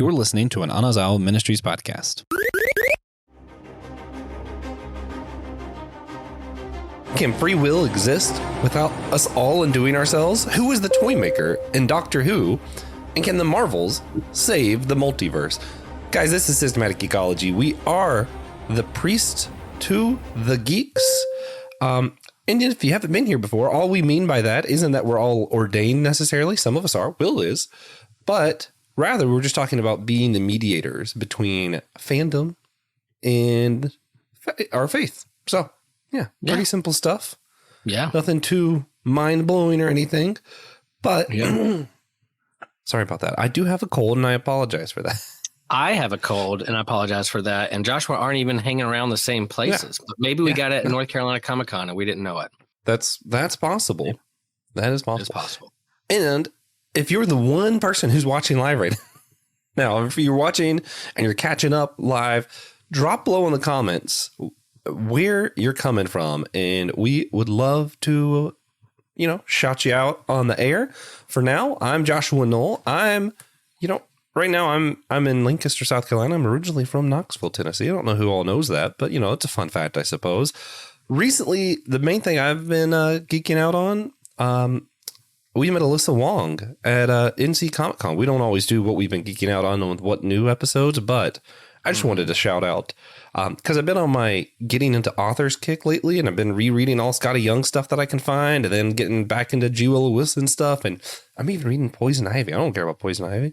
You're listening to an Anazao Ministries podcast. Can free will exist without us all undoing ourselves? Who is the Toymaker in Doctor Who? And can the Marvels save the multiverse? Guys, this is Systematic Ecology. We are the priest to the geeks. And if you haven't been here before, all we mean by that isn't that we're all ordained necessarily. Some of us are, Will is. But rather, we're just talking about being the mediators between fandom and our faith. So, yeah, pretty simple stuff. Yeah. Nothing too mind-blowing or anything. But, sorry about that. I do have a cold, and I apologize for that. I have a cold, and I apologize for that. And Joshua aren't even hanging around the same places. But maybe we got it at North Carolina Comic-Con, and we didn't know it. That's possible. Yeah. That is possible. It's possible. And if you're the one person who's watching live right now, if you're watching and you're catching up live, drop below in the comments where you're coming from. And we would love to, shout you out on the air. For now, I'm Joshua Noel. Right now I'm in Lancaster, South Carolina. I'm originally from Knoxville, Tennessee. I don't know who all knows that, but it's a fun fact, I suppose. Recently, the main thing I've been geeking out on, we met Alyssa Wong at NC Comic Con. We don't always do what we've been geeking out on with what new episodes, but I just wanted to shout out because I've been on my getting into authors kick lately, and I've been rereading all Scotty Young stuff that I can find, and then getting back into G. Willow Wilson stuff, and I'm even reading Poison Ivy. I don't care about Poison Ivy.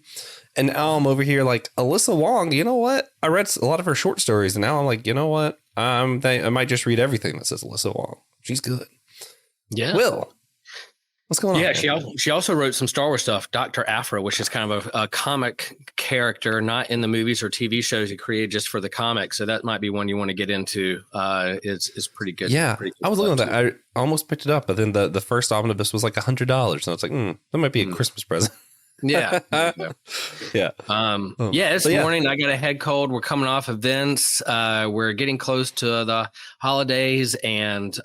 And now I'm over here like, Alyssa Wong, you know what? I read a lot of her short stories, and now I'm like, you know what? I might just read everything that says Alyssa Wong. She's good. Yeah. Will, what's going on? Yeah, she also wrote some Star Wars stuff, Dr. Aphra, which is kind of a comic character, not in the movies or TV shows he created just for the comics. So that might be one you want to get into. It's pretty good. Yeah, pretty good I was looking at that. I almost picked it up, but then the first omnibus was like $100. So it's like, that might be a Christmas present. Yeah. Yeah. It's morning. I got a head cold. We're coming off events. We're getting close to the holidays and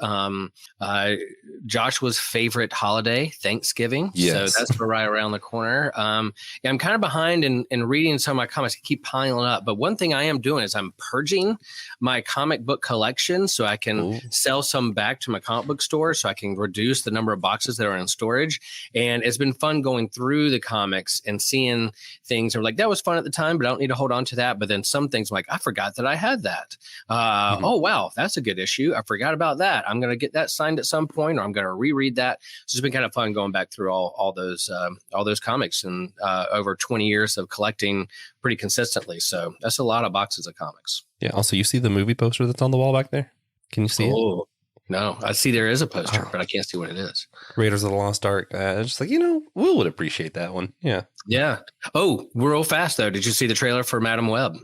Joshua's favorite holiday, Thanksgiving. Yes. So that's right around the corner. I'm kind of behind in reading some of my comics. I keep piling up. But one thing I am doing is I'm purging my comic book collection so I can sell some back to my comic book store so I can reduce the number of boxes that are in storage. And it's been fun going through the comics and seeing things. I'm like, that was fun at the time, but I don't need to hold on to that. But then some things I'm like, I forgot that I had that. Oh, wow, that's a good issue. I forgot about that. I'm going to get that signed at some point, or I'm going to reread that. So it's been kind of fun going back through all those comics and over 20 years of collecting pretty consistently. So that's a lot of boxes of comics. Yeah. Also, you see the movie poster that's on the wall back there? Can you see it? No, I see there is a poster, but I can't see what it is. Raiders of the Lost Ark. Just like, Will would appreciate that one. Yeah. Yeah. Oh, real fast, though. Did you see the trailer for Madam Web?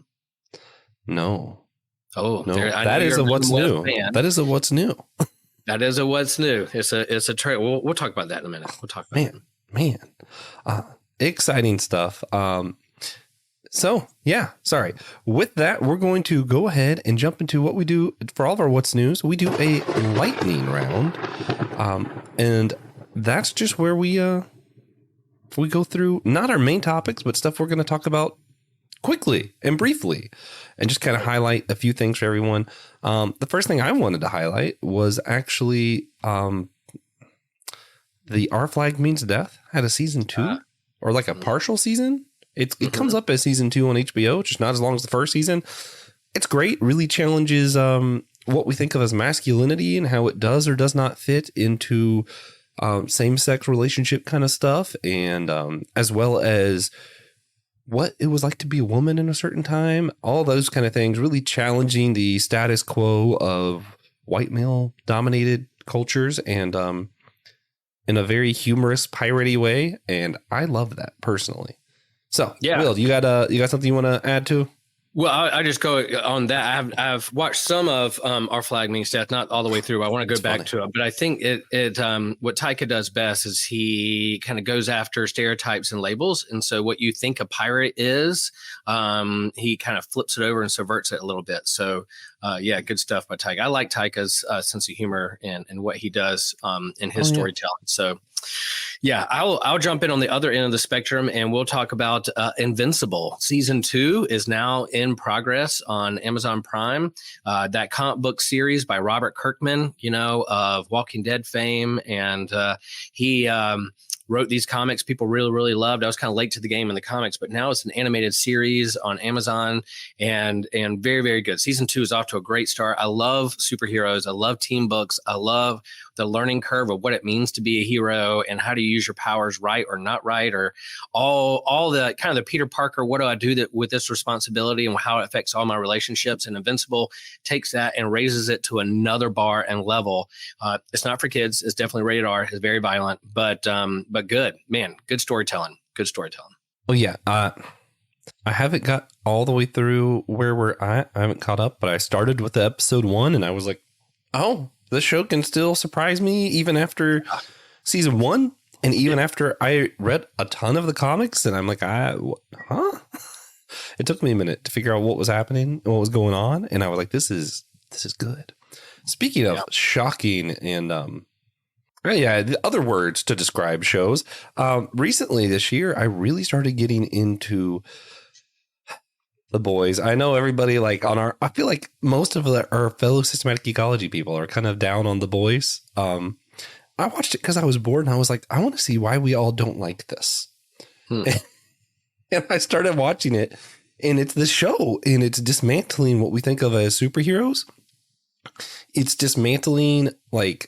No. Oh, no. That is a what's new. That is a what's new. That is a what's new. It's a trailer. We'll talk about that in a minute. We'll talk about Man. Exciting stuff. So, yeah, sorry. With that, we're going to go ahead and jump into what we do for all of our What's News. We do a lightning round, and that's just where we go through not our main topics, but stuff we're going to talk about quickly and briefly and just kind of highlight a few things for everyone. The first thing I wanted to highlight was actually the Our Flag Means Death had a season 2 or like a partial season. It comes up as season 2 on HBO, which is not as long as the first season. It's great. Really challenges what we think of as masculinity and how it does or does not fit into same-sex relationship kind of stuff. And as well as what it was like to be a woman in a certain time. All those kind of things, really challenging the status quo of white male dominated cultures and in a very humorous, piratey way. And I love that personally. So, Will, you got something you want to add to? Well, I just go on that. I've watched some of Our Flag Means Death, not all the way through. I want to go back to it, but I think what Taika does best is he kind of goes after stereotypes and labels, and so what you think a pirate is, he kind of flips it over and subverts it a little bit. So Yeah, good stuff by Taika. I like Taika's sense of humor and what he does in his storytelling. So, yeah, I'll jump in on the other end of the spectrum, and we'll talk about Invincible. Season 2 is now in progress on Amazon Prime. That comic book series by Robert Kirkman, of Walking Dead fame, and he wrote these comics people really, really loved. I was kind of late to the game in the comics, but now it's an animated series on Amazon and very, very good. Season 2 is off to a great start. I love superheroes. I love team books. I love the learning curve of what it means to be a hero and how to use your powers right or not right, or all the kind of the Peter Parker, what do I do with this responsibility and how it affects all my relationships. And Invincible takes that and raises it to another bar and level. It's not for kids. It's definitely rated R. It's very violent, but good, man. Good storytelling. Good storytelling. Oh yeah. I haven't got all the way through where we're at. I haven't caught up, but I started with the episode 1 and I was like, oh, this show can still surprise me even after season 1. And even after I read a ton of the comics, and I'm like, huh? It took me a minute to figure out what was happening, what was going on. And I was like, this is good. Speaking of shocking and, the other words to describe shows. Recently this year, I really started getting into The Boys. I know everybody I feel like most of our fellow systematic geekology people are kind of down on The Boys. I watched it because I was bored and I was like, I want to see why we all don't like this. And I started watching it, and it's this show, and it's dismantling what we think of as superheroes. It's dismantling white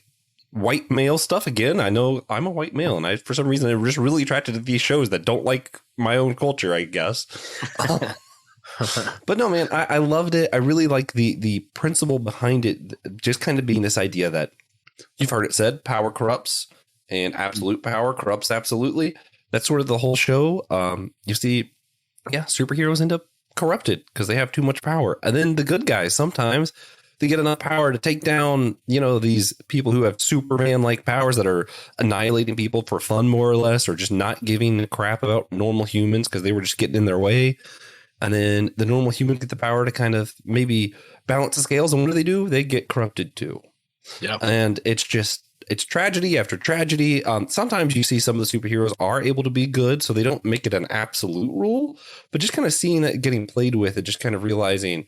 male stuff again. I know I'm a white male, and for some reason I'm just really attracted to these shows that don't like my own culture, I guess. But no, man, I loved it. I really like the principle behind it, just kind of being this idea that you've heard it said, power corrupts, and absolute power corrupts absolutely. That's sort of the whole show. You see, superheroes end up corrupted because they have too much power. And then the good guys, sometimes they get enough power to take down, these people who have Superman-like powers that are annihilating people for fun, more or less, or just not giving a crap about normal humans because they were just getting in their way. And then the normal humans get the power to kind of maybe balance the scales. And what do? They get corrupted too. Yeah. And it's tragedy after tragedy. Sometimes you see some of the superheroes are able to be good, so they don't make it an absolute rule, but just kind of seeing it getting played with and just kind of realizing,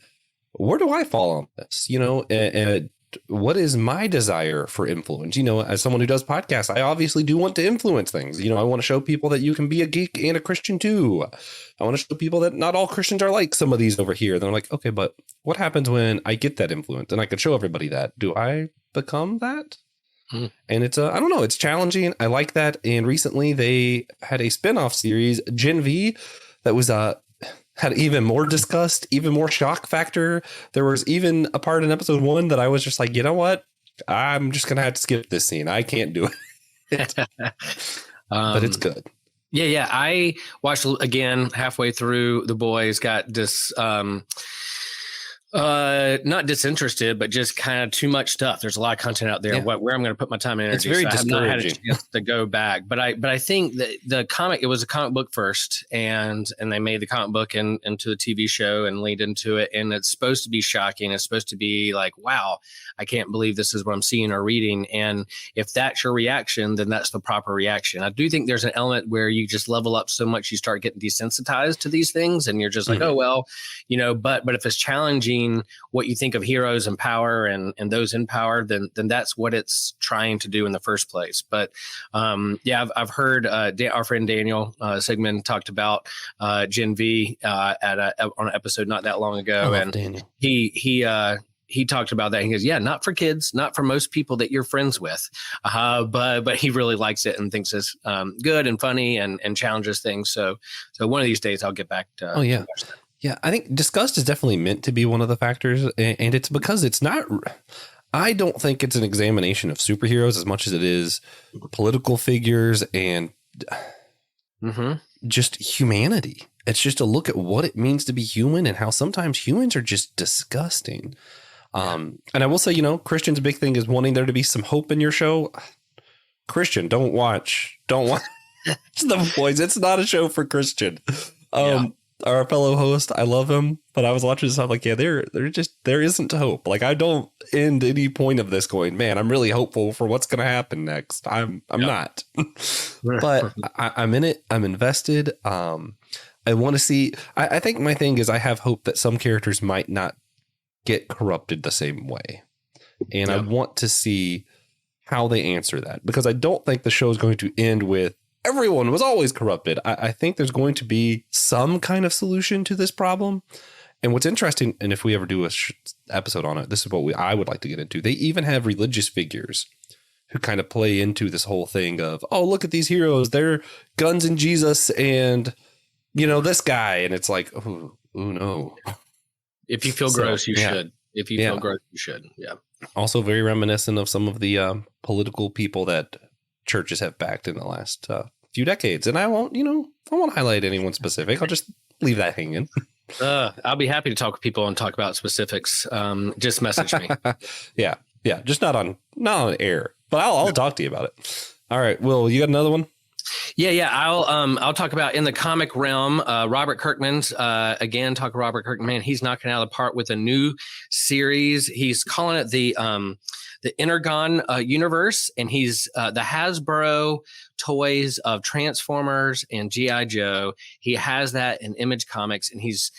where do I fall on this? And what is my desire for influence? As someone who does podcasts, I obviously do want to influence things. I want to show people that you can be a geek and a Christian too. I want to show people that not all Christians are like some of these over here. Then I'm like, okay, but what happens when I get that influence and I can show everybody that? Do I become that? And it's I don't know, it's challenging. I like that. And recently they had a spinoff series, Gen V, that was had even more disgust, even more shock factor. There was even a part in episode 1 that I was just like, you know what? I'm just going to have to skip this scene. I can't do it. But it's good. Yeah. I watched again halfway through The Boys, got this not disinterested, but just kind of too much stuff. There's a lot of content out there. Where I'm going to put my time and energy. It's very discouraging. I have not had a chance to go back, but I think that the comic, it was a comic book first, and they made the comic book into a TV show and lead into it, and it's supposed to be shocking. It's supposed to be like, wow, I can't believe this is what I'm seeing or reading. And if that's your reaction, then that's the proper reaction. I do think there's an element where you just level up so much, you start getting desensitized to these things, and you're just like, oh well, But if it's challenging what you think of heroes and power and those in power, then that's what it's trying to do in the first place. But I've heard our friend Daniel Sigmund talked about Gen V on an episode not that long ago, and Daniel. He talked about that. He goes, yeah, not for kids, not for most people that you're friends with, but he really likes it and thinks it's good and funny and challenges things. So one of these days I'll get back to. Oh yeah. Yeah, I think disgust is definitely meant to be one of the factors, and it's because it's not. I don't think it's an examination of superheroes as much as it is political figures and just humanity. It's just a look at what it means to be human and how sometimes humans are just disgusting. And I will say, Christian's big thing is wanting there to be some hope in your show. Christian, don't watch The Boys. It's not a show for Christian. our fellow host. I love him, but I was watching this. I'm like, yeah, there isn't hope. Like, I don't end any point of this going, man, I'm really hopeful for what's going to happen next. I'm not, but I'm in it. I'm invested. I want to see. I think my thing is I have hope that some characters might not get corrupted the same way, and I want to see how they answer that, because I don't think the show is going to end with everyone was always corrupted. I think there's going to be some kind of solution to this problem. And what's interesting, and if we ever do a episode on it, this is what I would like to get into. They even have religious figures who kind of play into this whole thing of, oh, look at these heroes. They're guns and Jesus and, this guy. And it's like, oh no. If you feel gross, you should. If you feel gross, you should. Yeah. Also very reminiscent of some of the political people that churches have backed in the last few decades. And I won't highlight anyone specific. I'll just leave that hanging. I'll be happy to talk with people and talk about specifics. Just message me. Yeah. Just not on air, but I'll talk to you about it. All right. Will, you got another one? Yeah. I'll talk about in the comic realm, Robert Kirkman's, again, talk Robert Kirkman. Man, he's knocking out of the park with a new series. He's calling it the Energon universe, and he's the Hasbro toys of Transformers and G.I. Joe. He has that in Image Comics, and he's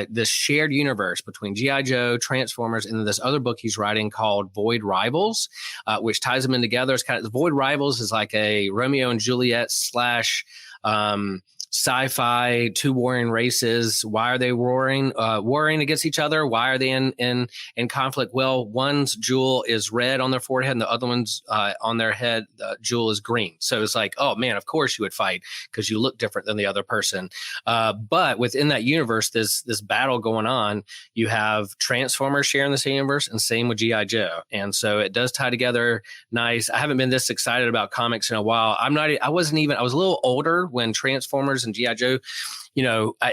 this shared universe between G.I. Joe, Transformers, and then this other book he's writing called Void Rivals, which ties them in together. It's kind of the Void Rivals is like a Romeo and Juliet slash sci-fi, two warring races. Why are they warring against each other? Why are they in conflict? Well, one's jewel is red on their forehead and the other one's on their head, the jewel is green. So it's like, oh man, of course you would fight because you look different than the other person. But within that universe, this battle going on, you have Transformers sharing the same universe and same with G.I. Joe. And so it does tie together nice. I haven't been this excited about comics in a while. I was a little older when Transformers and G.I. Joe,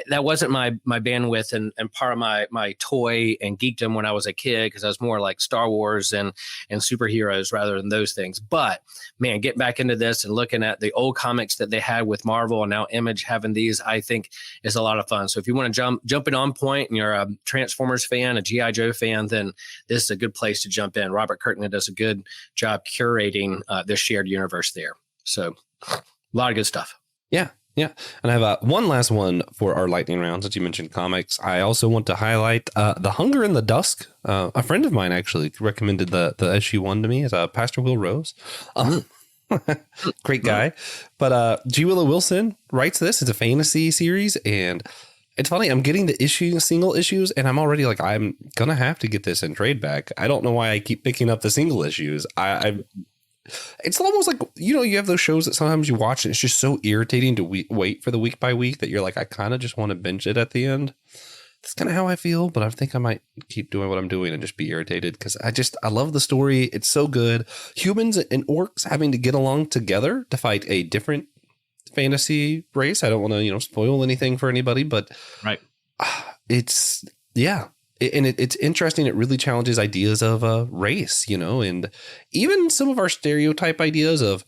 that wasn't my bandwidth and part of my toy and geekdom when I was a kid, because I was more like Star Wars and superheroes rather than those things. But man, getting back into this and looking at the old comics that they had with Marvel and now Image having these, I think is a lot of fun. So if you want to jump in on point and you're a Transformers fan, a G.I. Joe fan, then this is a good place to jump in. Robert Kirkman does a good job curating this shared universe there. So a lot of good stuff. Yeah. And I have one last one for our lightning rounds that you mentioned comics. I also want to highlight The Hunger in the Dusk. A friend of mine actually recommended the issue one to me. It's Pastor Will Rose. Great guy. But G. Willow Wilson writes this. It's a fantasy series. And it's funny. I'm getting the single issues. And I'm already like, I'm going to have to get this in trade back. I don't know why I keep picking up the single issues. It's almost like, you have those shows that sometimes you watch and it's just so irritating to wait for the week by week that you're like, I kind of just want to binge it at the end. That's kind of how I feel, but I think I might keep doing what I'm doing and just be irritated because I love the story. It's so good. Humans and orcs having to get along together to fight a different fantasy race. I don't want to, spoil anything for anybody, but right. It's interesting. It really challenges ideas of race, and even some of our stereotype ideas of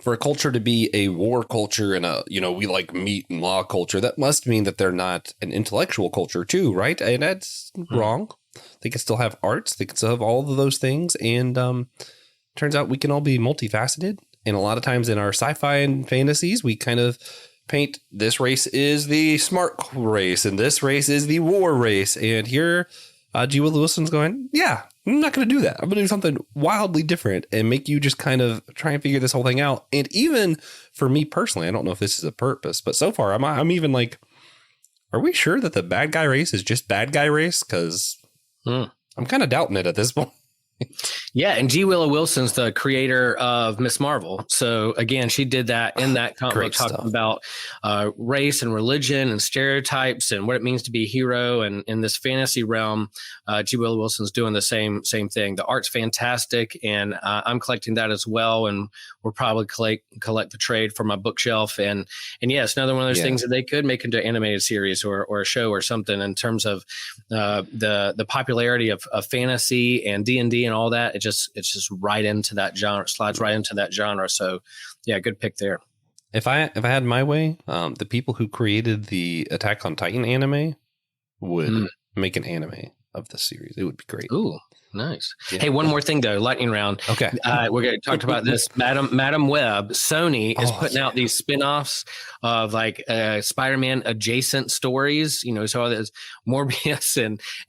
for a culture to be a war culture and we like meat and law culture, that must mean that they're not an intellectual culture too, right? And that's wrong. They can still have arts. They can still have all of those things. And turns out we can all be multifaceted. And a lot of times in our sci-fi and fantasies, we kind of paint this race is the smart race and this race is the war race. And here, G. Willow Wilson's going, yeah, I'm not going to do that. I'm going to do something wildly different and make you just kind of try and figure this whole thing out. And even for me personally, I don't know if this is a purpose, but so far I'm even like, are we sure that the bad guy race is just bad guy race? Because I'm kind of doubting it at this point. Yeah, and G. Willow Wilson's the creator of Miss Marvel. So again, she did that in that comic book, talking about race and religion and stereotypes and what it means to be a hero. And in this fantasy realm, G. Willow Wilson's doing the same thing. The art's fantastic, and I'm collecting that as well. And we'll probably collect the trade for my bookshelf. And yeah, it's another one of those things that they could make into an animated series or a show or something in terms of the popularity of fantasy and D&D and all that. It's just right into that genre, slides right into that genre. So yeah, good pick there. If I had my way, the people who created the Attack on Titan anime would make an anime of the series. It would be great. Ooh, nice. Yeah. Hey, one more thing though, lightning round. Okay. We're going to talk about this. Madam Web, Sony is putting out these spin-offs of like Spider-Man adjacent stories. You know, so there's Morbius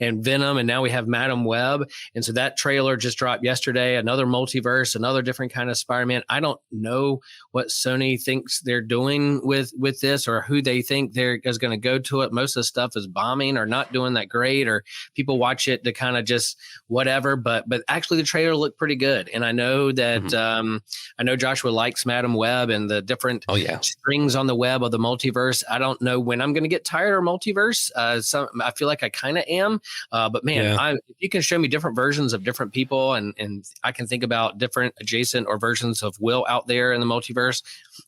and Venom, and now we have Madam Web. And so that trailer just dropped yesterday. Another multiverse, another different kind of Spider-Man. I don't know what Sony thinks they're doing with this, or who they think is going to go to it. Most of the stuff is bombing or not doing that great, or people watch it to kind of just whatever. But actually, the trailer looked pretty good, and I know that I know Joshua likes Madam Web and the different strings on the web of the multiverse. I don't know when I'm going to get tired of multiverse. I feel like I kind of am, but man, if you can show me different versions of different people, and I can think about different adjacent or versions of Will out there in the multiverse,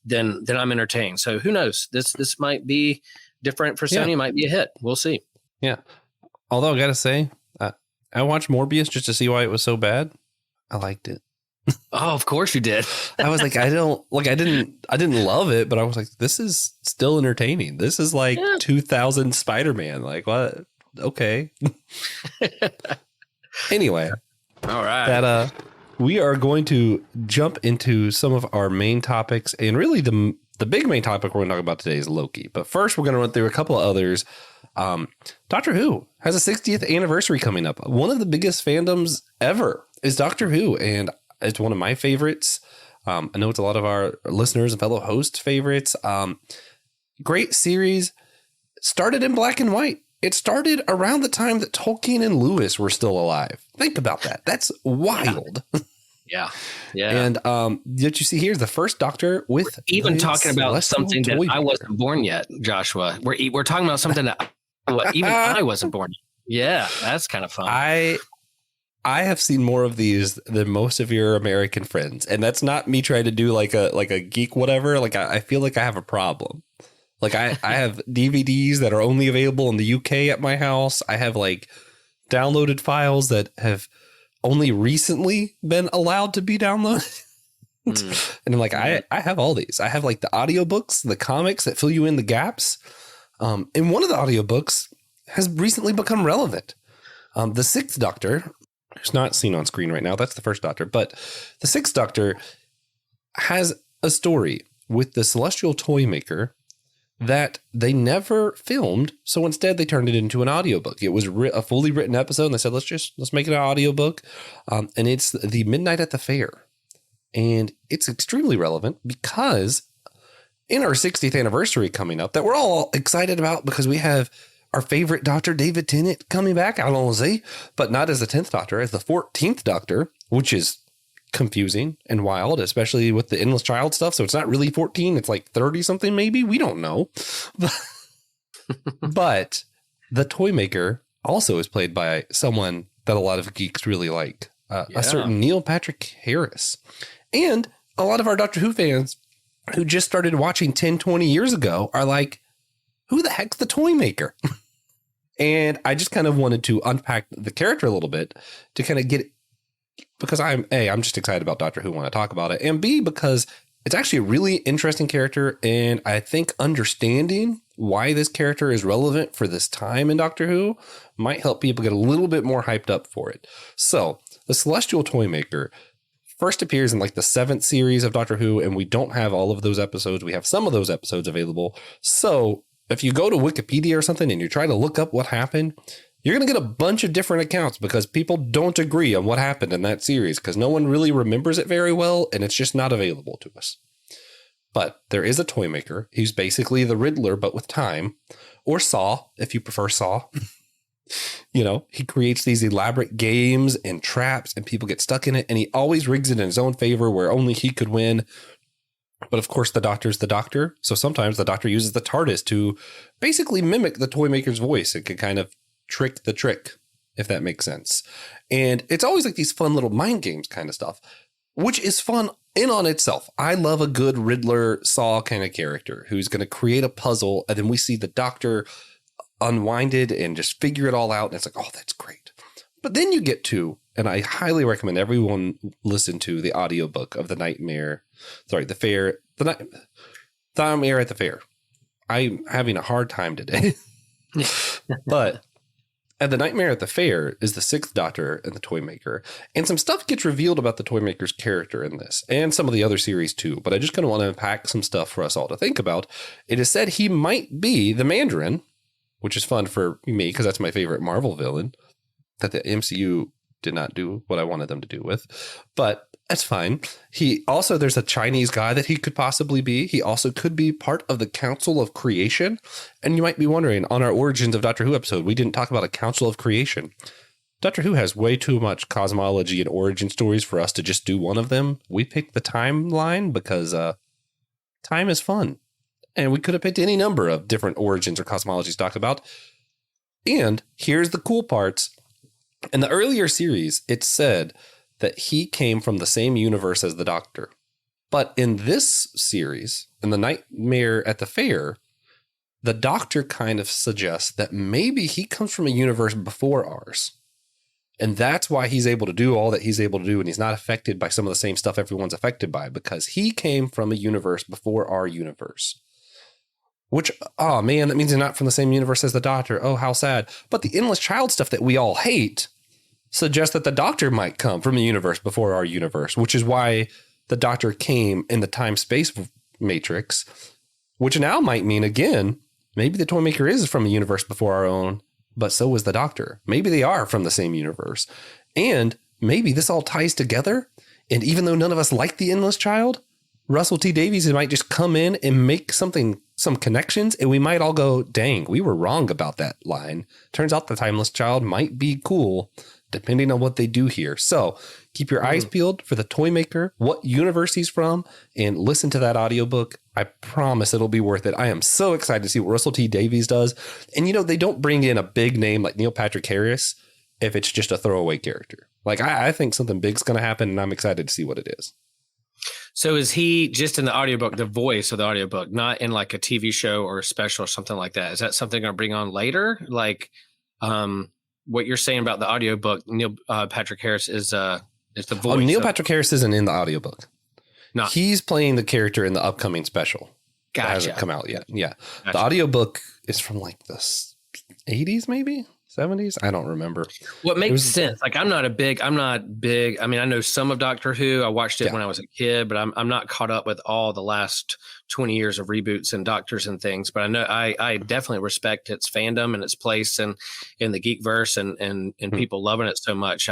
then I'm entertained. So who knows? This might be different for Sony. Might be a hit. We'll see. Yeah. Although I gotta say, I watched Morbius just to see why it was so bad. I liked it. Oh, of course you did. I was like, I didn't love it, but I was like, this is still entertaining. This is like 2000 Spider-Man. Like, what? Okay. Anyway. All right. That we are going to jump into some of our main topics, and really the big main topic we're going to talk about today is Loki. But first, we're going to run through a couple of others. Doctor Who has a 60th anniversary coming up. One of the biggest fandoms ever is Doctor Who, and it's one of my favorites. I know it's a lot of our listeners and fellow hosts' favorites. Great series. Started in black and white. It started around the time that Tolkien and Lewis were still alive. Think about that. That's wild. Yeah. And what you see here is the first Doctor with even talking about something that I wasn't born yet, Joshua. We're talking about something that even I wasn't born yet. Yeah, that's kind of fun. I have seen more of these than most of your American friends, and that's not me trying to do like a geek whatever. Like I feel like I have a problem. Like I have DVDs that are only available in the UK at my house. I have like downloaded files that have only recently been allowed to be downloaded. And I'm like, I have all these. I have like the audiobooks, the comics that fill you in the gaps. And one of the audiobooks has recently become relevant. The Sixth Doctor, who's not seen on screen right now, that's the first Doctor, but the Sixth Doctor has a story with the celestial Toymaker that they never filmed. So instead they turned it into an audiobook. It was a fully written episode, and they said, let's make it an audiobook. And it's The Midnight at the Fair. And it's extremely relevant because in our 60th anniversary coming up that we're all excited about, because we have our favorite Doctor, David Tennant, coming back, allons-y, but not as the 10th Doctor, as the 14th Doctor, which is confusing and wild, especially with the Endless Child stuff. So it's not really 14, it's like 30 something maybe, we don't know. But the Toymaker also is played by someone that a lot of geeks really like, a certain Neil Patrick Harris. And a lot of our Doctor Who fans who just started watching 10-20 years ago are like, who the heck's the Toymaker? And I just kind of wanted to unpack the character a little bit to kind of get it, because I'm just excited about Doctor Who when I talk about it, and B, because it's actually a really interesting character, and I think understanding why this character is relevant for this time in Doctor Who might help people get a little bit more hyped up for it. So the Celestial Toymaker first appears in like the 7th series of Doctor Who, and we don't have all of those episodes. We have some of those episodes available. So if you go to Wikipedia or something and you try to look up what happened, you're going to get a bunch of different accounts because people don't agree on what happened in that series because no one really remembers it very well, and it's just not available to us. But there is a Toymaker. He's basically the Riddler, but with time, or Saw, if you prefer Saw. You know, he creates these elaborate games and traps, and people get stuck in it, and he always rigs it in his own favor where only he could win. But of course, the Doctor's the Doctor, so sometimes the Doctor uses the TARDIS to basically mimic the Toymaker's voice. It can kind of trick the trick, if that makes sense. And it's always like these fun little mind games kind of stuff, which is fun in on itself. I love a good Riddler Saw kind of character who's going to create a puzzle, and then we see the Doctor unwind it and just figure it all out. And it's like, oh, that's great. But then you get to, and I highly recommend everyone listen to the audiobook of The Toymaker at the fair. I'm having a hard time today. But at the Nightmare at the Fair is the sixth Doctor and the Toymaker. And some stuff gets revealed about the Toymaker's character in this and some of the other series too. But I just kind of want to unpack some stuff for us all to think about. It is said he might be the Mandarin, which is fun for me because that's my favorite Marvel villain that the MCU did not do what I wanted them to do with. But that's fine. There's a Chinese guy that he could possibly be. He also could be part of the Council of Creation. And you might be wondering, on our Origins of Doctor Who episode, we didn't talk about a Council of Creation. Doctor Who has way too much cosmology and origin stories for us to just do one of them. We picked the timeline because time is fun. And we could have picked any number of different origins or cosmologies to talk about. And here's the cool parts. In the earlier series, it said that he came from the same universe as the Doctor. But in this series, in the Nightmare at the Fair, the Doctor kind of suggests that maybe he comes from a universe before ours. And that's why he's able to do all that he's able to do. And he's not affected by some of the same stuff everyone's affected by, because he came from a universe before our universe. Which, oh man, that means he's not from the same universe as the Doctor. Oh, how sad. But the Endless Child stuff that we all hate suggests that the Doctor might come from a universe before our universe, which is why the Doctor came in the time-space matrix, which now might mean, again, maybe the Toymaker is from a universe before our own, but so is the Doctor. Maybe they are from the same universe. And maybe this all ties together, and even though none of us like the Endless Child, Russell T Davies might just come in and make some connections, and we might all go, dang, we were wrong about that line. Turns out the Timeless Child might be cool, depending on what they do here. So keep your eyes peeled for the Toymaker, what universe he's from, and listen to that audiobook. I promise it'll be worth it. I am so excited to see what Russell T Davies does. And, they don't bring in a big name like Neil Patrick Harris if it's just a throwaway character. Like, I think something big's going to happen, and I'm excited to see what it is. So is he just in the audiobook, the voice of the audiobook, not in like a TV show or a special or something like that? Is that something I'll bring on later? Like, what you're saying about the audiobook, Neil Patrick Harris is the voice. Oh, Neil Patrick Harris isn't in the audiobook. No. He's playing the character in the upcoming special. Gotcha. That hasn't come out yet. Yeah. Gotcha. The audiobook is from like the 80s, maybe 70s. I don't remember. What makes sense. Like I'm not big. I mean, I know some of Doctor Who. I watched it when I was a kid, but I'm not caught up with all the last 20 years of reboots and Doctors and things. But I know I definitely respect its fandom and its place in the geek verse and people loving it so much.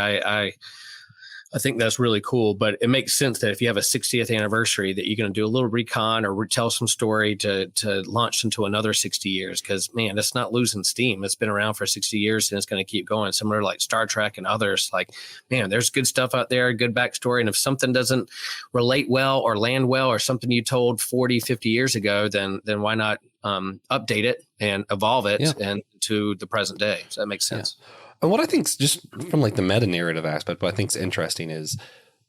I think that's really cool, but it makes sense that if you have a 60th anniversary that you're going to do a little recon or retell some story to launch into another 60 years. Cause man, it's not losing steam. It's been around for 60 years and it's going to keep going. Similar like Star Trek and others, like, man, there's good stuff out there, good backstory. And if something doesn't relate well or land well, or something you told 40, 50 years ago, then why not update it and evolve it and to the present day. So that makes sense. Yeah. And what I think is just from like the meta narrative aspect, what I think is interesting is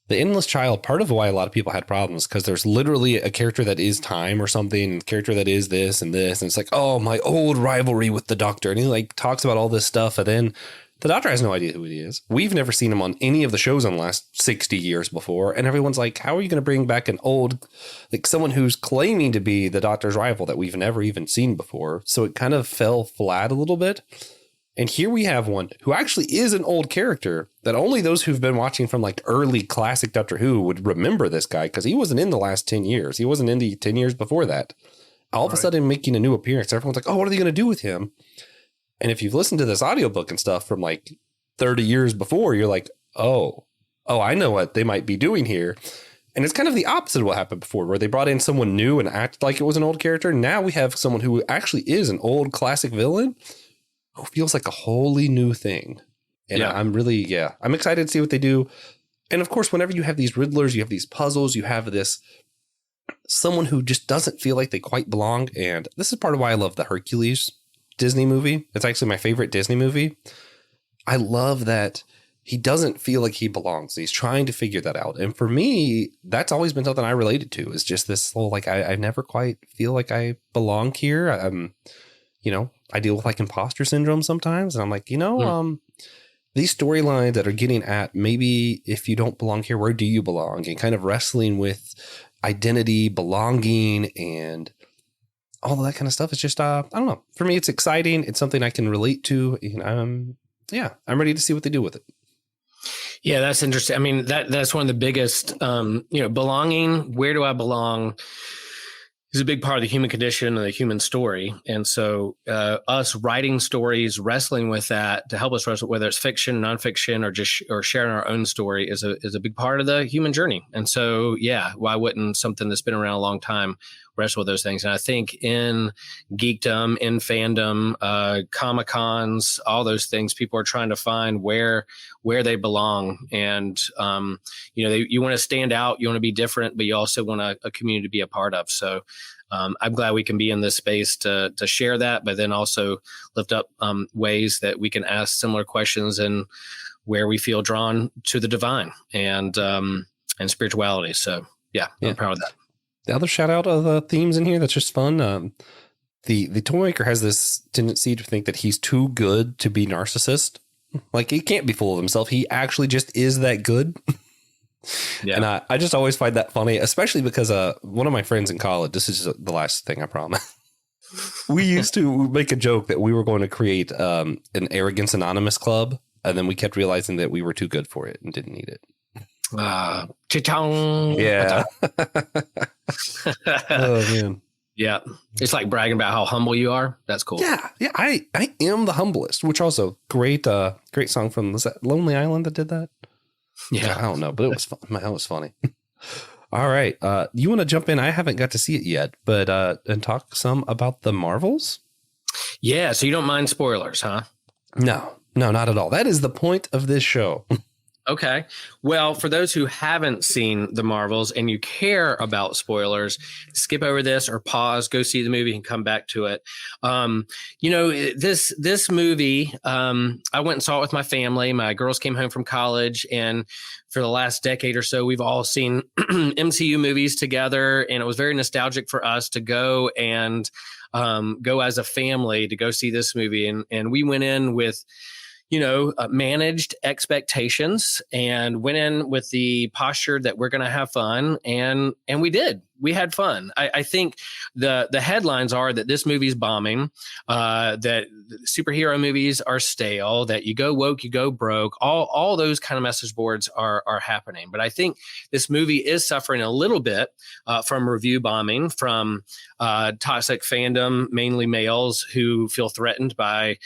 the Endless Child. Part of why a lot of people had problems because there's literally a character that is time or something, a character that is this and this. And it's like, oh, my old rivalry with the Doctor. And he like talks about all this stuff. And then the Doctor has no idea who he is. We've never seen him on any of the shows in the last 60 years before. And everyone's like, how are you going to bring back an old, like someone who's claiming to be the Doctor's rival that we've never even seen before? So it kind of fell flat a little bit. And here we have one who actually is an old character that only those who've been watching from like early classic Doctor Who would remember this guy because he wasn't in the last 10 years. He wasn't in the 10 years before that. All of a sudden making a new appearance. Everyone's like, oh, what are they going to do with him? And if you've listened to this audiobook and stuff from like 30 years before, you're like, oh, I know what they might be doing here. And it's kind of the opposite of what happened before, where they brought in someone new and acted like it was an old character. Now we have someone who actually is an old classic villain who feels like a wholly new thing. And I'm excited to see what they do. And of course, whenever you have these riddlers, you have these puzzles, you have this someone who just doesn't feel like they quite belong. And this is part of why I love the Hercules Disney movie. It's actually my favorite Disney movie. I love that he doesn't feel like he belongs. He's trying to figure that out. And for me, that's always been something I related to, is just this whole, like, I never quite feel like I belong here. I deal with like imposter syndrome sometimes. And I'm like, these storylines that are getting at maybe if you don't belong here, where do you belong? And kind of wrestling with identity, belonging, and all of that kind of stuff. It's just, I don't know. For me, it's exciting. It's something I can relate to. And I'm ready to see what they do with it. Yeah, that's interesting. I mean, that's one of the biggest, belonging. Where do I belong? Is a big part of the human condition and the human story. And so us writing stories, wrestling with that to help us wrestle, whether it's fiction, nonfiction, or sharing our own story is a big part of the human journey. And so, yeah, why wouldn't something that's been around a long time wrestle with those things? And I think in geekdom, in fandom, Comic-Cons, all those things, people are trying to find where they belong. And, you want to stand out, you want to be different, but you also want a community to be a part of. So I'm glad we can be in this space to share that, but then also lift up ways that we can ask similar questions and where we feel drawn to the divine and spirituality. So I'm proud of that. The other shout out of the themes in here that's just fun. The Toymaker has this tendency to think that he's too good to be narcissist. Like, he can't be full of himself. He actually just is that good. Yeah. And I just always find that funny, especially because one of my friends in college, this is the last thing I promise. We used to make a joke that we were going to create an Arrogance Anonymous club. And then we kept realizing that we were too good for it and didn't need it. Cha-chong. Yeah. Oh, man. Yeah. It's like bragging about how humble you are. That's cool. Yeah. Yeah. I am the humblest, which also great song from, was that Lonely Island that did that? Yeah. I don't know, but it was fun. That was funny. All right. You want to jump in? I haven't got to see it yet, but and talk some about the Marvels? Yeah. So you don't mind spoilers, huh? No, not at all. That is the point of this show. Okay. Well, for those who haven't seen the Marvels and you care about spoilers, skip over this or pause, go see the movie and come back to it. This movie, I went and saw it with my family. My girls came home from college, and for the last decade or so, we've all seen MCU movies together, and it was very nostalgic for us to go and go as a family to go see this movie. And we went in with managed expectations and went in with the posture that we're going to have fun. And we did. We had fun. I think the headlines are that this movie's bombing, that superhero movies are stale, that you go woke, you go broke. All those kind of message boards are happening. But I think this movie is suffering a little bit from review bombing, from toxic fandom, mainly males who feel threatened by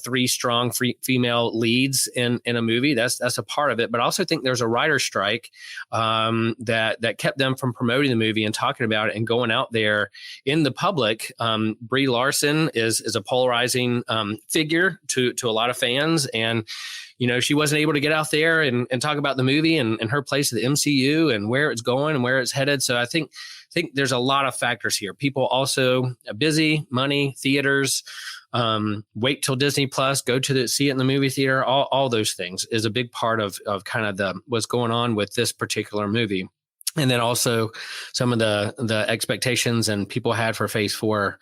three strong female leads in a movie. That's a part of it. But I also think there's a writer's strike that kept them from promoting the movie and talking about it and going out there in the public. Brie Larson is a polarizing figure to a lot of fans, and she wasn't able to get out there and talk about the movie and her place in the MCU and where it's going and where it's headed. So I think there's a lot of factors here. People also busy, money, theaters, wait till Disney Plus, go to see it in the movie theater. All those things is a big part of kind of what's going on with this particular movie. And then also some of the expectations and people had for Phase 4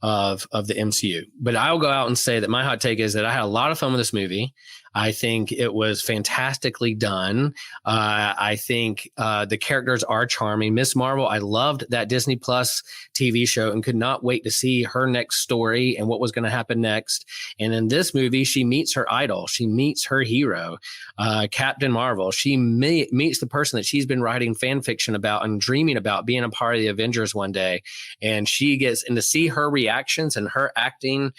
of the MCU. But I'll go out and say that my hot take is that I had a lot of fun with this movie. I think it was fantastically done. I think the characters are charming. Miss Marvel, I loved that Disney Plus TV show and could not wait to see her next story and what was going to happen next. And in this movie, she meets her idol. She meets her hero, Captain Marvel. She meets the person that she's been writing fan fiction about and dreaming about being a part of the Avengers one day. And she gets, and to see her reactions and her acting,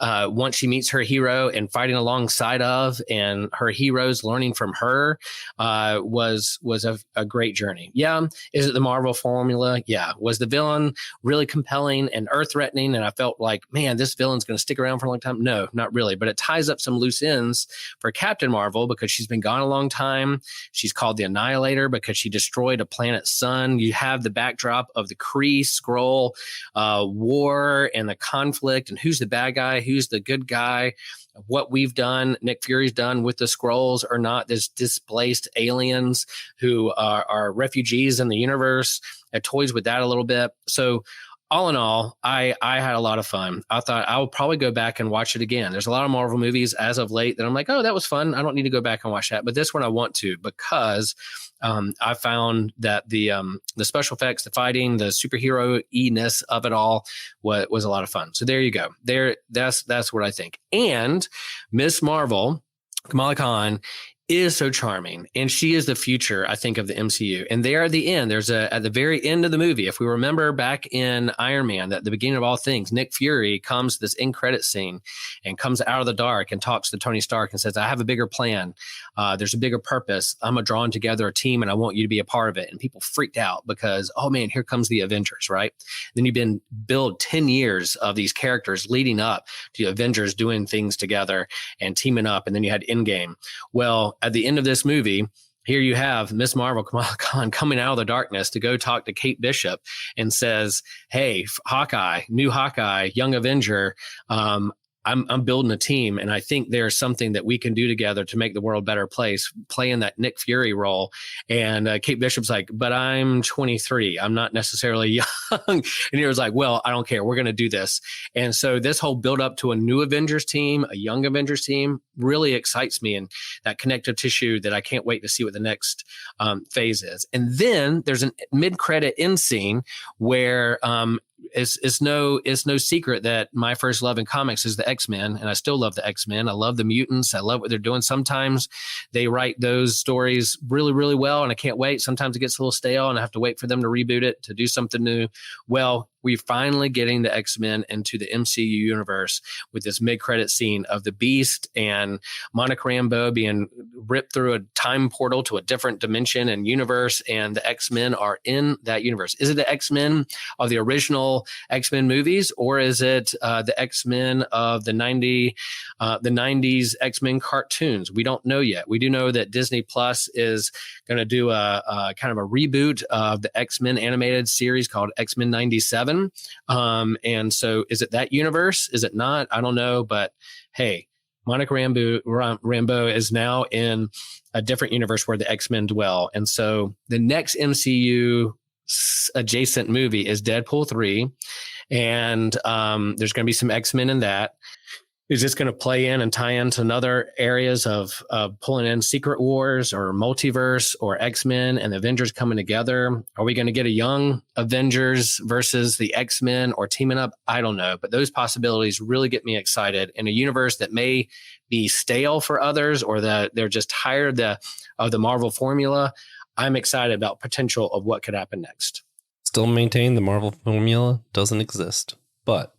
once she meets her hero and fighting alongside of, and her heroes learning from her, was a great journey. Yeah. Is it the Marvel formula? Yeah. Was the villain really compelling and earth-threatening? And I felt like, man, this villain's going to stick around for a long time. No, not really. But it ties up some loose ends for Captain Marvel because she's been gone a long time. She's called the Annihilator because she destroyed a planet's sun. You have the backdrop of the Kree Skrull war and the conflict and who's the bad guy, who's the good guy, what we've done, Nick Fury's done with the Skrulls or not, this displaced aliens who are refugees in the universe. It toys with that a little bit. So all in all, I had a lot of fun. I thought I would probably go back and watch it again. There's a lot of Marvel movies as of late that I'm like, oh, that was fun. I don't need to go back and watch that. But this one I want to, because I found that the special effects, the fighting, the superhero-ness of it all was a lot of fun. So there you go. That's what I think. And Miss Marvel, Kamala Khan, is so charming, and she is the future, I think, of the MCU. And there at the end, at the very end of the movie, if we remember back in Iron Man, at the beginning of all things, Nick Fury comes to this end credit scene and comes out of the dark and talks to Tony Stark and says, I have a bigger plan. There's a bigger purpose. I'm drawing together a team and I want you to be a part of it. And people freaked out because, oh man, here comes the Avengers, right? Then you've been build 10 years of these characters leading up to the Avengers doing things together and teaming up. And then you had Endgame. Well, at the end of this movie, here you have Miss Marvel, Kamala Khan, coming out of the darkness to go talk to Kate Bishop and says, hey, Hawkeye, new Hawkeye, young Avenger, I'm building a team, and I think there's something that we can do together to make the world a better place, playing that Nick Fury role. And Kate Bishop's like, but I'm 23. I'm not necessarily young. And he was like, well, I don't care. We're going to do this. And so this whole build up to a new Avengers team, a young Avengers team, really excites me, and that connective tissue that I can't wait to see what the next phase is. And then there's a mid-credit end scene where it's no secret that my first love in comics is the X-Men, and I still love the X-Men. I love the mutants. I love what they're doing. Sometimes they write those stories really, really well, and I can't wait. Sometimes it gets a little stale, and I have to wait for them to reboot it, to do something new. Well, we're finally getting the X-Men into the MCU universe with this mid-credit scene of the Beast and Monica Rambeau being ripped through a time portal to a different dimension and universe, and the X-Men are in that universe. Is it the X-Men of the original X-Men movies, or is it the X-Men of the 90s X-Men cartoons? We don't know yet. We do know that Disney Plus is going to do a kind of a reboot of the X-Men animated series called X-Men 97. And so is it that universe? Is it not? I don't know. But hey, Monica Rambeau is now in a different universe where the X-Men dwell. And so the next MCU adjacent movie is Deadpool 3. And there's going to be some X-Men in that. Is this going to play in and tie into other areas of pulling in Secret Wars or multiverse or X-Men and the Avengers coming together? Are we going to get a young Avengers versus the X-Men or teaming up? I don't know. But those possibilities really get me excited in a universe that may be stale for others, or that they're just tired of the Marvel formula. I'm excited about potential of what could happen next. Still maintain the Marvel formula doesn't exist. But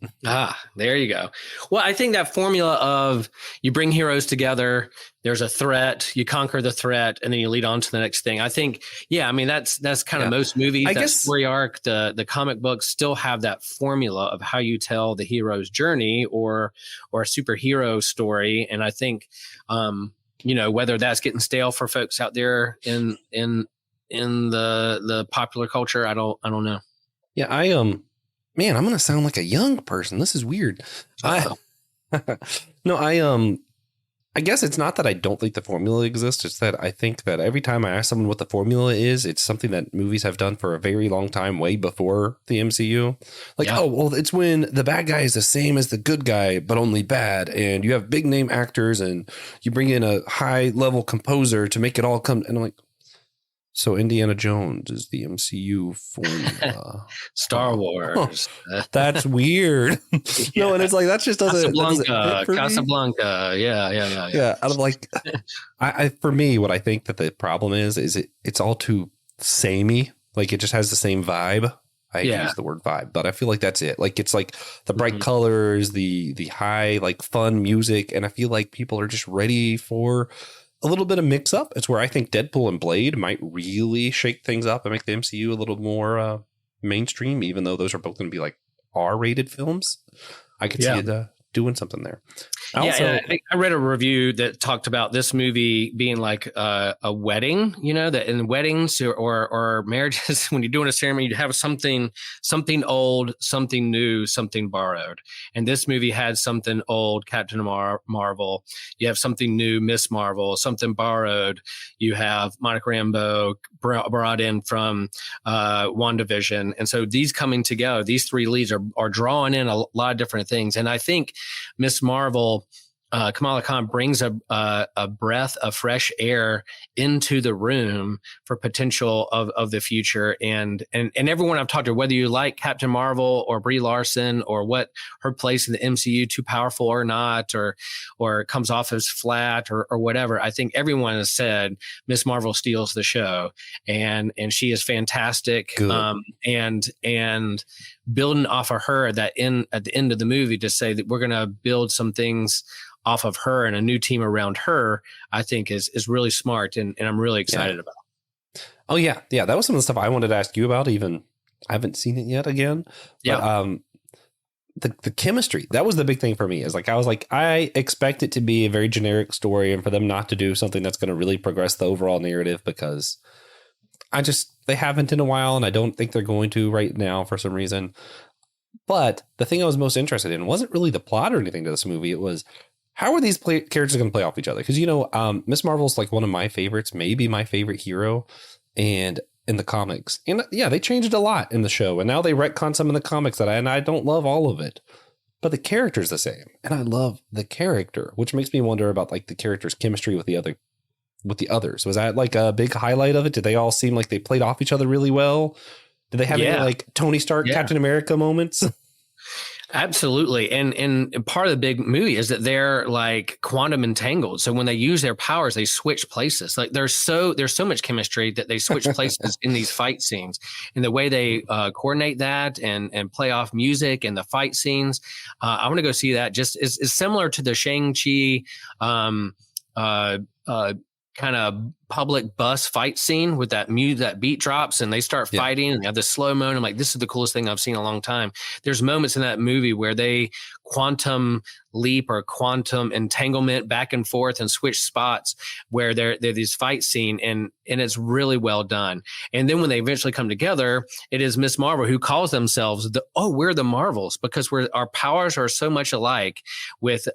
there you go. Well, I think that formula of you bring heroes together, there's a threat, you conquer the threat, and then you lead on to the next thing. I think, I mean, that's kind of most movies. That story arc, the comic books still have that formula of how you tell the hero's journey or a superhero story. And I think, whether that's getting stale for folks out there in the popular culture, I don't know. Yeah, Man, I'm going to sound like a young person. This is weird. I guess it's not that I don't think the formula exists. It's that I think that every time I ask someone what the formula is, it's something that movies have done for a very long time, way before the MCU. It's when the bad guy is the same as the good guy, but only bad. And you have big name actors and you bring in a high level composer to make it all come. And I'm like, so Indiana Jones is the MCU formula. Star Wars. That's weird. No, and it's like, that just doesn't. Casablanca. Yeah. I'm like, for me, what I think that the problem is it's all too samey. Like, it just has the same vibe. I use the word vibe, but I feel like that's it. Like, it's like the bright colors, the high, like, fun music. And I feel like people are just ready for a little bit of mix up. It's where I think Deadpool and Blade might really shake things up and make the MCU a little more mainstream, even though those are both going to be like R-rated films. I could see it doing something there. And I read a review that talked about this movie being like a wedding, that in weddings or marriages, when you're doing a ceremony, you have something old, something new, something borrowed. And this movie had something old, Captain Marvel. You have something new, Miss Marvel, something borrowed. You have Monica Rambeau brought in from WandaVision. And so these coming together, these three leads are drawing in a lot of different things. And I think Miss Marvel, Kamala Khan brings a breath of fresh air into the room for potential of the future. And everyone I've talked to, whether you like Captain Marvel or Brie Larson or what her place in the MCU, too powerful or not, or it comes off as flat or whatever, I think everyone has said Miss Marvel steals the show, and she is fantastic. And building off of her at the end of the movie to say that we're going to build some things off of her and a new team around her, I think is really smart. And I'm really excited about. Oh yeah. Yeah. That was some of the stuff I wanted to ask you about. Even I haven't seen it yet again. But, the chemistry, that was the big thing for me, is like, I expect it to be a very generic story and for them not to do something that's going to really progress the overall narrative, because they haven't in a while. And I don't think they're going to right now for some reason. But the thing I was most interested in wasn't really the plot or anything to this movie. It was, how are these characters going to play off each other? Because, Miss Marvel's like one of my favorites, maybe my favorite hero, and in the comics. And yeah, they changed it a lot in the show. And now they retcon some in the comics and I don't love all of it. But the character's the same. And I love the character, which makes me wonder about like the character's chemistry with the others. Was that like a big highlight of it? Did they all seem like they played off each other really well? Did they have any like Tony Stark, Captain America moments? Absolutely. And part of the big movie is that they're like quantum entangled. So when they use their powers, they switch places. Like there's so much chemistry that they switch places in these fight scenes, and the way they coordinate that and play off music and the fight scenes. I want to go see that. Just is similar to the Shang-Chi kind of public bus fight scene with that beat drops and they start fighting and they have the slow mo. I'm like, this is the coolest thing I've seen in a long time. There's moments in that movie where they quantum leap or quantum entanglement back and forth and switch spots where they're these fight scene, and it's really well done. And then when they eventually come together, it is Miss Marvel who calls themselves we're the Marvels, because our powers are so much alike with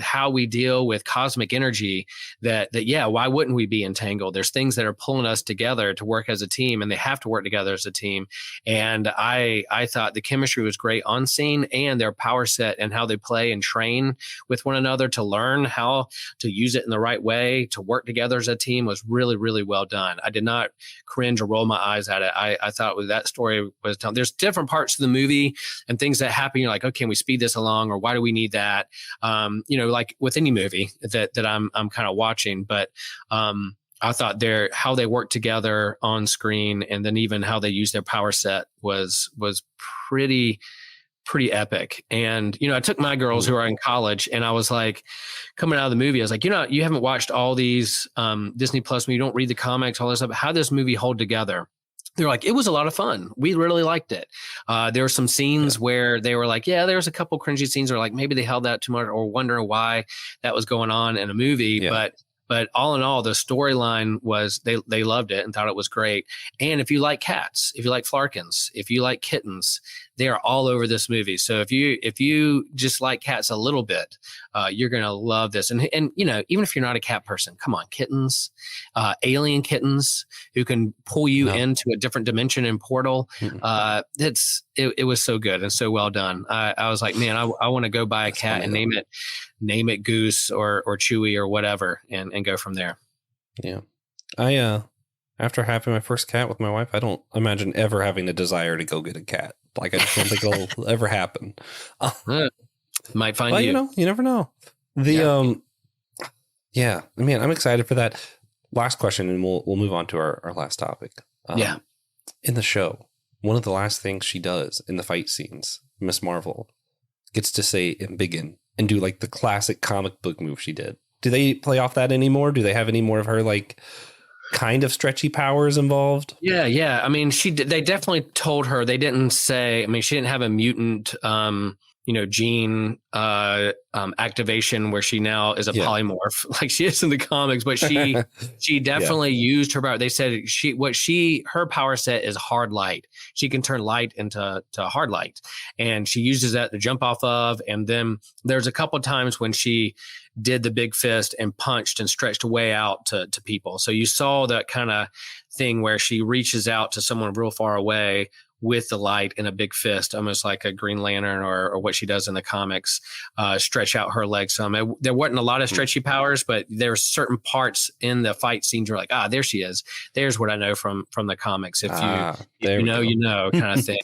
how we deal with cosmic energy that why wouldn't we be entangled? There's things that are pulling us together to work as a team, and they have to work together as a team. And I thought the chemistry was great on scene, and their power set and how they play and train with one another to learn how to use it in the right way to work together as a team was really, really well done. I did not cringe or roll my eyes at it. I thought that story was done. There's different parts of the movie and things that happen. You're like, okay, can we speed this along, or why do we need that? Like with any movie that I'm kind of watching, but I thought how they work together on screen, and then even how they use their power set was pretty epic. And, I took my girls who are in college, and I was like, coming out of the movie, I was like, you haven't watched all these Disney Plus, you don't read the comics, all this stuff. How does this movie hold together? They're like, it was a lot of fun. We really liked it. There were some scenes where they were like, there was a couple cringy scenes, or like maybe they held that too much, or wondering why that was going on in a movie. Yeah. But all in all, the storyline was they loved it and thought it was great. And if you like cats, if you like Flarkins, if you like kittens, they are all over this movie. So if you just like cats a little bit, you're gonna love this. And even if you're not a cat person, come on, kittens, alien kittens who can pull you into a different dimension and portal. It was so good and so well done. I was like, man, I want to go buy a cat and name it Goose or Chewy or whatever, and go from there. Yeah. After having my first cat with my wife, I don't imagine ever having a desire to go get a cat. Like, I just don't think it'll ever happen. Might find you. You never know. Man, I'm excited for that. Last question, and we'll move on to our last topic. In the show, one of the last things she does in the fight scenes, Miss Marvel gets to say "embiggen" and do like the classic comic book move she did. Do they play off that anymore? Do they have any more of her like kind of stretchy powers involved? Yeah. I mean, they definitely told her. They didn't say, I mean, she didn't have a mutant, gene activation where she now is a polymorph like she is in the comics, but she definitely used her power. They said her power set is hard light. She can turn light into hard light, and she uses that to jump off of. And then there's a couple of times when she did the big fist and punched and stretched way out to people. So you saw that kind of thing where she reaches out to someone real far away with the light in a big fist, almost like a Green Lantern or what she does in the comics, stretch out her legs some. There wasn't a lot of stretchy powers, but there were certain parts in the fight scenes you're like, there she is. There's what I know from the comics. If you know kind of thing.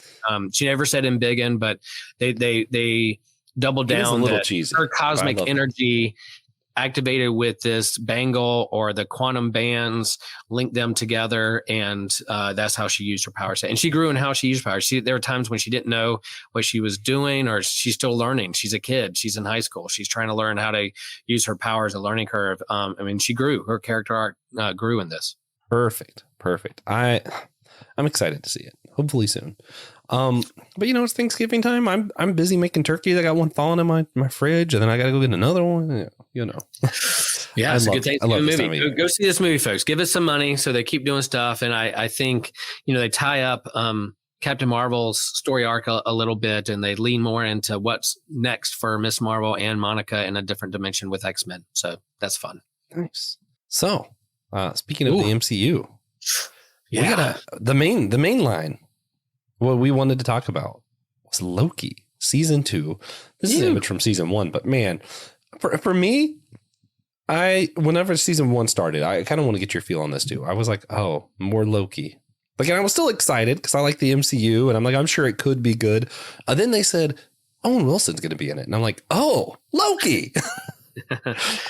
She never said embiggen, but they doubled down that her cosmic energy activated with this bangle or the quantum bands, linked them together, and that's how she used her power set. And she grew in how she used power. There were times when she didn't know what she was doing, or she's still learning. She's a kid. She's in high school. She's trying to learn how to use her powers, a learning curve. She grew. Her character arc grew in this. Perfect. I'm excited to see it. Hopefully soon. But it's Thanksgiving time. I'm busy making turkeys. I got one thawing in my fridge, and then I got to go get another one. Yeah, it's a good Thanksgiving movie. Go see this movie, folks. Give us some money so they keep doing stuff. And I think, they tie up Captain Marvel's story arc a little bit, and they lean more into what's next for Miss Marvel and Monica in a different dimension with X-Men. So that's fun. Nice. So speaking of the MCU, we got the main line. What we wanted to talk about was Loki season 2. This is an image from season 1, but man, for me, whenever season 1 started, I kind of want to get your feel on this too. I was like, oh, more Loki. Like, and I was still excited because I like the MCU, and I'm like, I'm sure it could be good. Then they said Owen Wilson's going to be in it, and I'm like, oh, Loki.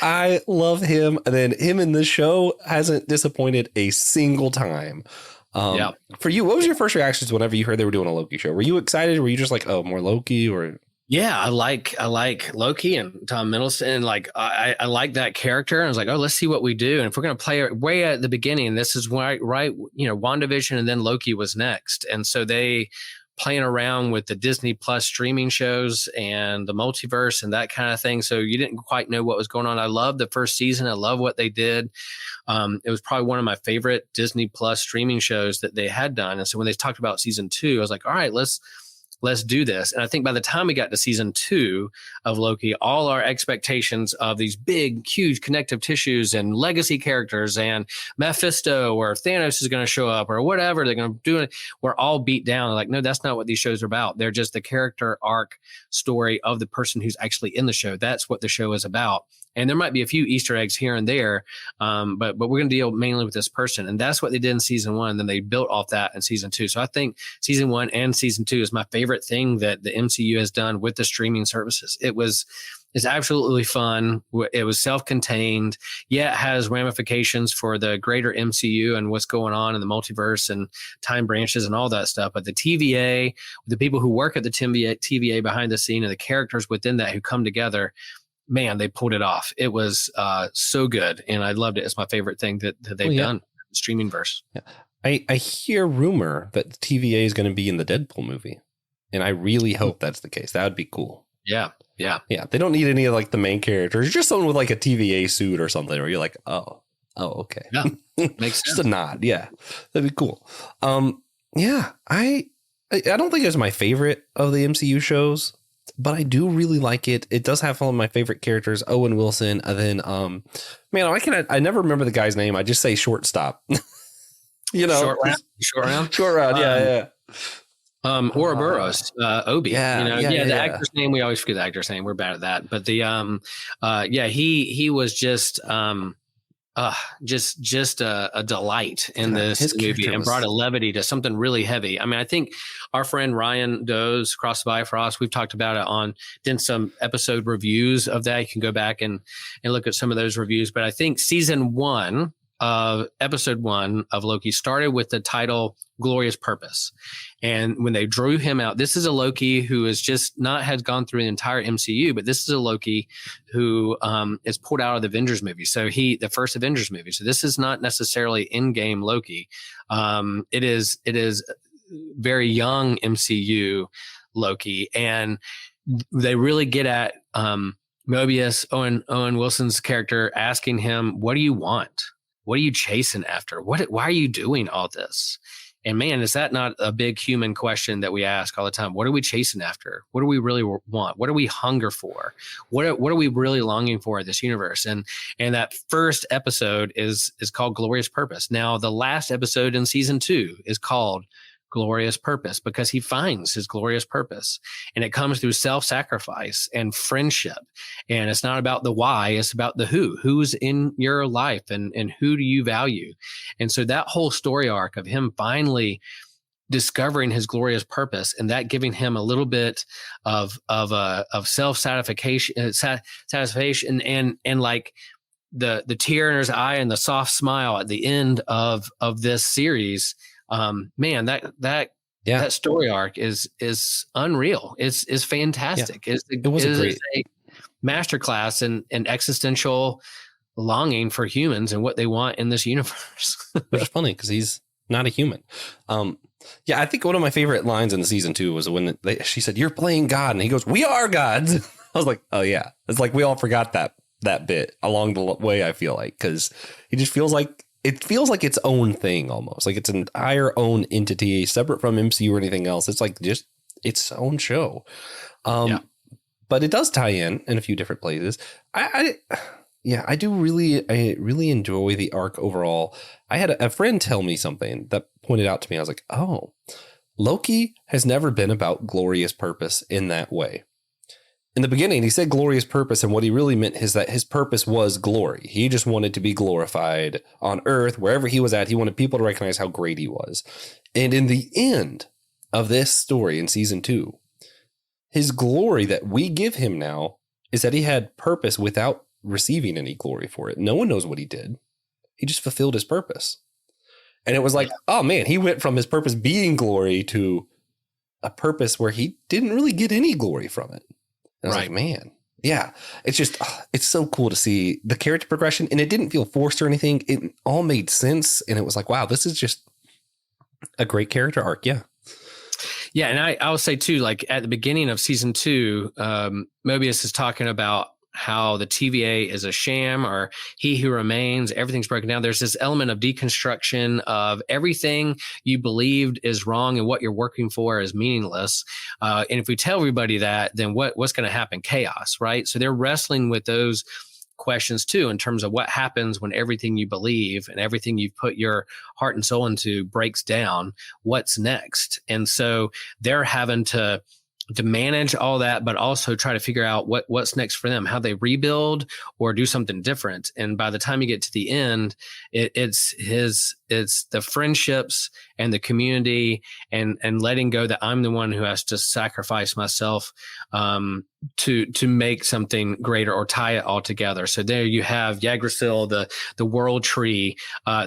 I love him. And then him in this show hasn't disappointed a single time. For you, what was your first reactions whenever you heard they were doing a Loki show? Were you excited? Were you just like, oh, more Loki? Or I like Loki and Tom Middleton. Like I like that character. And I was like, oh, let's see what we do. And if we're going to play it way at the beginning, this is right. WandaVision, and then Loki was next. And so they playing around with the Disney Plus streaming shows and the multiverse and that kind of thing. So you didn't quite know what was going on. I loved the first season. I love what they did. It was probably one of my favorite Disney Plus streaming shows that they had done. And so when they talked about season 2, I was like, all right, let's do this. And I think by the time we got to season 2 of Loki, all our expectations of these big, huge connective tissues and legacy characters and Mephisto or Thanos is going to show up or whatever they're going to do, we're all beat down. Like, no, that's not what these shows are about. They're just the character arc story of the person who's actually in the show. That's what the show is about. And there might be a few Easter eggs here and there, but we're going to deal mainly with this person. And that's what they did in season 1. And then they built off that in season 2. So I think season 1 and season 2 is my favorite thing that the MCU has done with the streaming services. It's absolutely fun. It was self-contained. Yeah, it has ramifications for the greater MCU and what's going on in the multiverse and time branches and all that stuff. But the TVA, the people who work at the TVA behind the scene and the characters within that who come together, man, they pulled it off. It was so good, and I loved it. It's my favorite thing that they've done, streaming verse. Yeah. I hear rumor that the TVA is going to be in the Deadpool movie, and I really hope that's the case. That would be cool. Yeah. They don't need any of like the main characters, just someone with like a TVA suit or something, where you're like, oh, okay. Yeah, makes sense. Just a nod. Yeah, that'd be cool. I don't think it's my favorite of the MCU shows, but I do really like it. It does have some of my favorite characters, Owen Wilson. And then, I never remember the guy's name. I just say shortstop. Short round. Yeah. Ouroboros, Obi. The actor's name. We always forget the actor's name. We're bad at that. But he was just a delight in this movie and brought a levity to something really heavy. I mean, I think our friend Ryan Doe's Cross the Bifrost, we've talked about it did some episode reviews of that. You can go back and look at some of those reviews. But I think season 1 of episode 1 of Loki started with the title Glorious Purpose. And when they drew him out, this is a Loki who has gone through the entire MCU, but this is a Loki who is pulled out of the Avengers movie. So the first Avengers movie. So this is not necessarily in-game Loki. It is very young MCU Loki. And they really get at Mobius, Owen Wilson's character, asking him, "What do you want? What are you chasing after? Why are you doing all this?" And man, is that not a big human question that we ask all the time? What are we chasing after? What do we really want? What do we hunger for? What are we really longing for in this universe? And that first episode is called Glorious Purpose. Now, the last episode in season 2 is called Glorious Purpose because he finds his glorious purpose, and it comes through self-sacrifice and friendship. And it's not about the why, it's about the who's in your life, and who do you value. And so that whole story arc of him finally discovering his glorious purpose, and that giving him a little bit of satisfaction and like the tear in his eye and the soft smile at the end of this series. Man, that story arc is unreal. It's fantastic. Yeah. It was a masterclass in existential longing for humans and what they want in this universe. Which is funny because he's not a human. Yeah, I think one of my favorite lines in the season 2 was when she said, "You're playing God," and he goes, "We are gods." I was like, oh yeah, it's like we all forgot that bit along the way. I feel like because he just feels like. It feels like its own thing almost, like it's an entire own entity separate from MCU or anything else. It's like just its own show. But it does tie in a few different places. I really enjoy the arc overall. I had a friend tell me something that pointed out to me. I was like, oh, Loki has never been about glorious purpose in that way. In the beginning, he said glorious purpose, and what he really meant is that his purpose was glory. He just wanted to be glorified on Earth, wherever he was at. He wanted people to recognize how great he was. And in the end of this story in season 2, his glory that we give him now is that he had purpose without receiving any glory for it. No one knows what he did. He just fulfilled his purpose. And it was like, oh man, he went from his purpose being glory to a purpose where he didn't really get any glory from it. I was like, man, yeah, it's just, it's so cool to see the character progression, and it didn't feel forced or anything. It all made sense. And it was like, wow, this is just a great character arc. Yeah. Yeah. And I will say too, like at the beginning of season 2, Mobius is talking about how the TVA is a sham, or he who remains, everything's broken down. There's this element of deconstruction of everything you believed is wrong and what you're working for is meaningless. And if we tell everybody that, then what's going to happen? Chaos, right? So they're wrestling with those questions too, in terms of what happens when everything you believe and everything you've put your heart and soul into breaks down. What's next? And so they're having to manage all that, but also try to figure out what's next for them, how they rebuild or do something different. And by the time you get to the end, it's the friendships and the community and letting go that I'm the one who has to sacrifice myself to make something greater or tie it all together. So there you have Yggdrasil, the world tree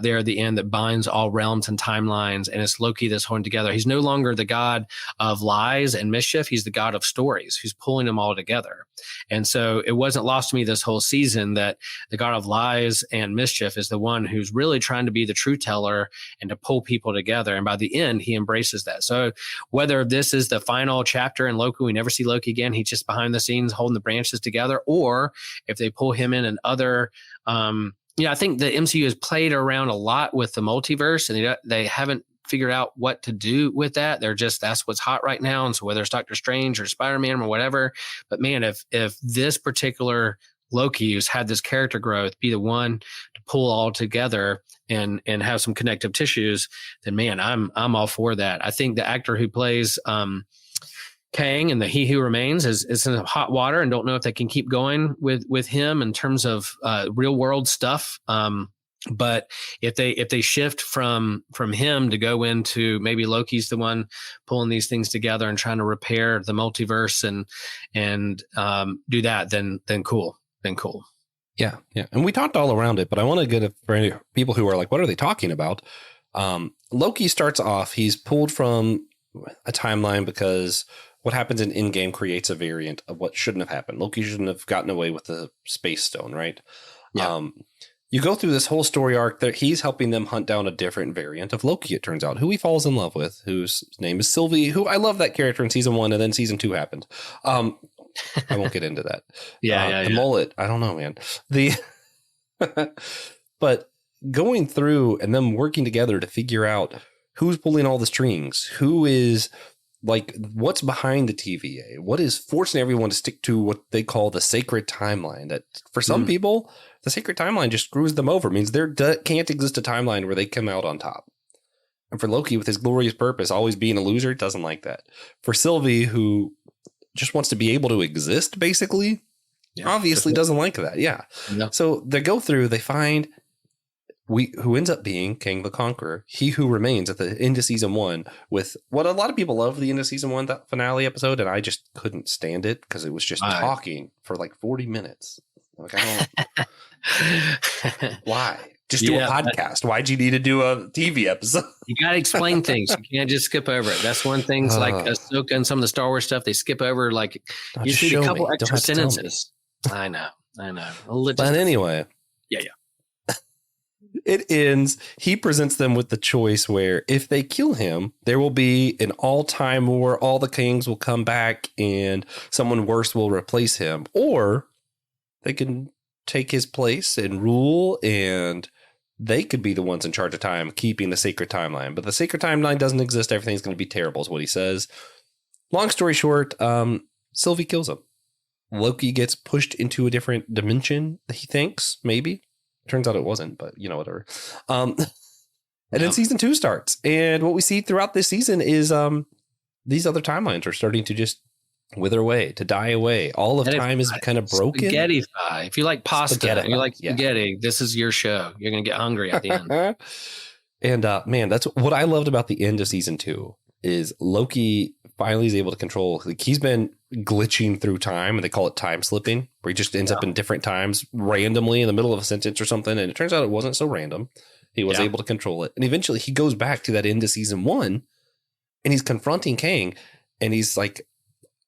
there at the end that binds all realms and timelines, and it's Loki that's holding together. He's no longer the god of lies and mischief. He's the god of stories who's pulling them all together. And so it wasn't lost to me this whole season that the god of lies and mischief is the one who's really trying to be the truth teller and to pull people together. And by the end, he embraces that. So whether this is the final chapter in Loki, we never see Loki again, he's just behind the scenes holding the branches together, or if they pull him in and other, I think the MCU has played around a lot with the multiverse, and they haven't figured out what to do with that. They're just, that's what's hot right now. And so whether it's Doctor Strange or Spider-Man or whatever, but man, if this particular Loki, who's had this character growth, be the one to pull all together and have some connective tissues, then man, I'm all for that. I think the actor who plays Kang and the He Who Remains is in hot water, and don't know if they can keep going with him in terms of real world stuff. But if they shift from him to go into maybe Loki's the one pulling these things together and trying to repair the multiverse and do that, then cool. Yeah. And we talked all around it, but I want to get it for any people who are like, what are they talking about? Loki starts off, he's pulled from a timeline because what happens in Endgame creates a variant of what shouldn't have happened. Loki shouldn't have gotten away with the space stone, right? Yeah. you go through this whole story arc that he's helping them hunt down a different variant of Loki, it turns out, who he falls in love with, whose name is Sylvie, who I love that character in season 1, and then season 2 happened. I won't get into that. The mullet, I don't know, man. But going through and them working together to figure out who's pulling all the strings, who is like, what's behind the TVA, what is forcing everyone to stick to what they call the sacred timeline, that for some people, the sacred timeline just screws them over. It means there can't exist a timeline where they come out on top. And for Loki, with his glorious purpose, always being a loser, doesn't like that. For Sylvie, who just wants to be able to exist, basically, obviously doesn't like that. Yeah. So they go through, they find who ends up being Kang the Conqueror, he who remains at the end of season 1, with what a lot of people love the end of season 1, that finale episode, and I just couldn't stand it because it was just talking for like 40 minutes. Like, I don't. Why? Just do a podcast. Why'd you need to do a TV episode? You got to explain things. You can't just skip over it. That's one thing. Like Ahsoka and some of the Star Wars stuff, they skip over. Like, you see a couple extra sentences. I know. But anyway. Yeah. It ends. He presents them with the choice where if they kill him, there will be an all-time war. All the kings will come back and someone worse will replace him. Or they can take his place and rule, and they could be the ones in charge of time, keeping the sacred timeline. But the sacred timeline doesn't exist. Everything's going to be terrible is what he says. Long story short, Sylvie kills him. Loki gets pushed into a different dimension, he thinks, maybe. Turns out it wasn't, but whatever. And then season 2 starts. And what we see throughout this season is these other timelines are starting to just wither away, to die away. All of time is kind of broken. Spaghetti pie. If you like pasta and you like spaghetti, this is your show. You're going to get hungry at the end. And man, that's what I loved about the end of season 2 is Loki finally is able to control. Like, he's been glitching through time, and they call it time slipping, where he just ends up in different times randomly in the middle of a sentence or something. And it turns out it wasn't so random. He was able to control it. And eventually he goes back to that end of season 1, and he's confronting Kang, and he's like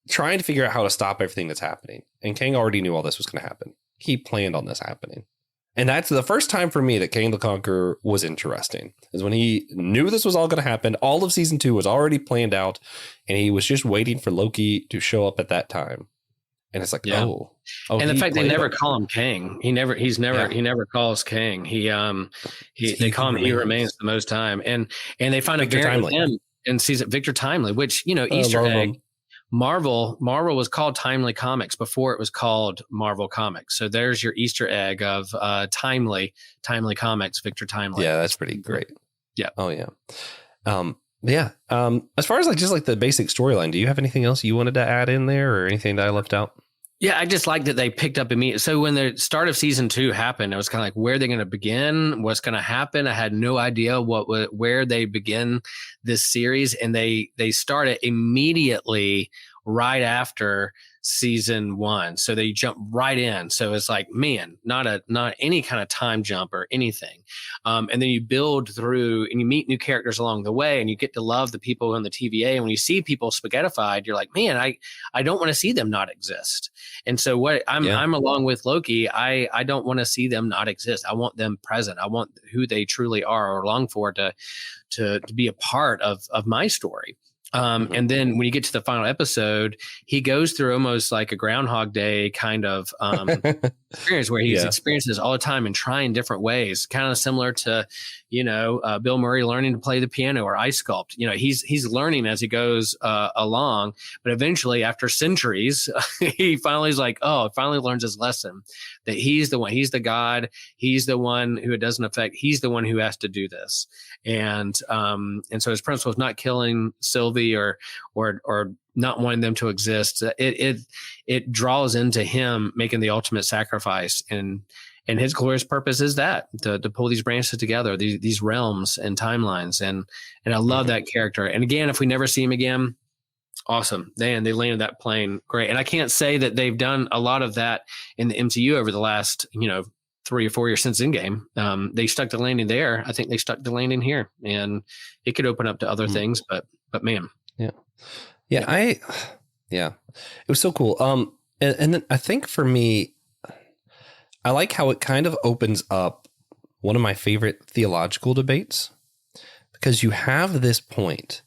trying to figure out how to stop everything that's happening. And Kang already knew all this was going to happen. He planned on this happening. And that's the first time for me that Kang the Conqueror was interesting, is when he knew this was all going to happen. All of season 2 was already planned out, and he was just waiting for Loki to show up at that time. And it's like, oh, and the fact they never call him Kang. He never calls Kang. They call him He Remains the most time. And they find Victor a variant Timely. of him in season Victor Timely, which, Easter egg. Marvel was called Timely Comics before it was called Marvel Comics. So there's your Easter egg of Timely Comics, Victor Timely. Yeah, that's pretty great. Yeah. Oh yeah. As far as just the basic storyline, do you have anything else you wanted to add in there, or anything that I left out? Yeah, I just like that they picked up immediately. So when the start of season 2 happened, I was kind of like, where are they going to begin? What's going to happen? I had no idea where they begin this series, and they started immediately right after season 1. So they jump right in. So it's like, man, not any kind of time jump or anything. And then you build through and you meet new characters along the way, and you get to love the people in the TVA. And when you see people spaghettified, you're like, man, I don't want to see them not exist. And so what I'm along with Loki. I don't want to see them not exist. I want them present. I want who they truly are or long for to be a part of my story. And then when you get to the final episode, he goes through almost like a Groundhog Day kind of experience where he's experiencing this all the time and trying different ways, kind of similar to, Bill Murray learning to play the piano or ice sculpt. He's learning as he goes along, but eventually after centuries, he finally learns his lesson that he's the one, he's the God, he's the one who it doesn't affect. He's the one who has to do this. And so his principle is not killing Sylvie or not wanting them to exist. It draws into him making the ultimate sacrifice, and his glorious purpose is that to pull these branches together, these realms and timelines. And I love that character. And again, if we never see him again, awesome. They landed that plane great. And I can't say that they've done a lot of that in the MCU over the last 3 or 4 years since Endgame. They stuck the landing there. I think they stuck the landing here, and it could open up to other things, but man. It was so cool. And then I think for me, I like how it kind of opens up one of my favorite theological debates, because you have this point,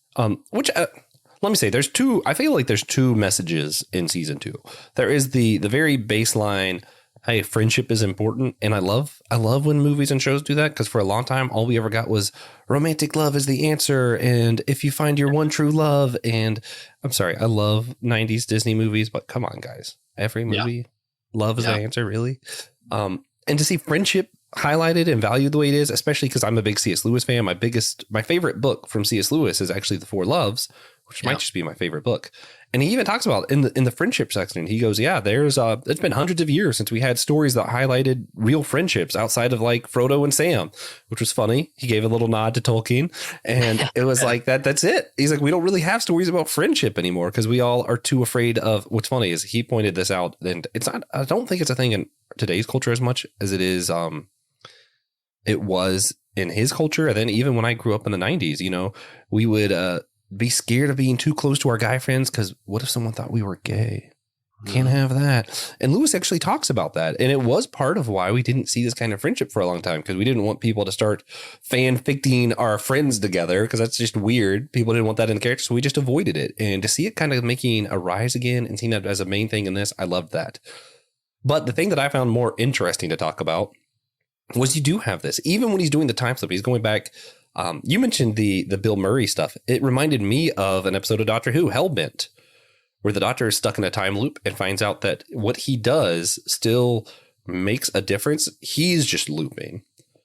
which let me say, I feel like there's two messages in season 2. There is the very baseline, hey, friendship is important. And I love when movies and shows do that, because for a long time, all we ever got was romantic love is the answer. And if you find your one true love, and I'm sorry, I love 90s Disney movies, but come on, guys, every movie, love is the answer, really. And to see friendship highlighted and valued the way it is, especially because I'm a big C.S. Lewis fan. My favorite book from C.S. Lewis is actually The Four Loves, which might just be my favorite book. And he even talks about in the friendship section, he goes, yeah, it's been hundreds of years since we had stories that highlighted real friendships outside of like Frodo and Sam, which was funny. He gave a little nod to Tolkien, and it was like that's it. He's like, we don't really have stories about friendship anymore because we all are too afraid of. What's funny is he pointed this out, and it's not, I don't think it's a thing in today's culture as much as it is it was in his culture. And then even when I grew up in the 90s, we would be scared of being too close to our guy friends, because what if someone thought we were gay? Can't have that. And Lewis actually talks about that. And it was part of why we didn't see this kind of friendship for a long time, because we didn't want people to start fanficting our friends together, because that's just weird. People didn't want that in the character. So we just avoided it. And to see it kind of making a rise again and seeing that as a main thing in this, I loved that. But the thing that I found more interesting to talk about was you do have this, even when he's doing the time slip, he's going back. You mentioned the Bill Murray stuff. It reminded me of an episode of Doctor Who, Hellbent, where the Doctor is stuck in a time loop and finds out that what he does still makes a difference. He's just looping.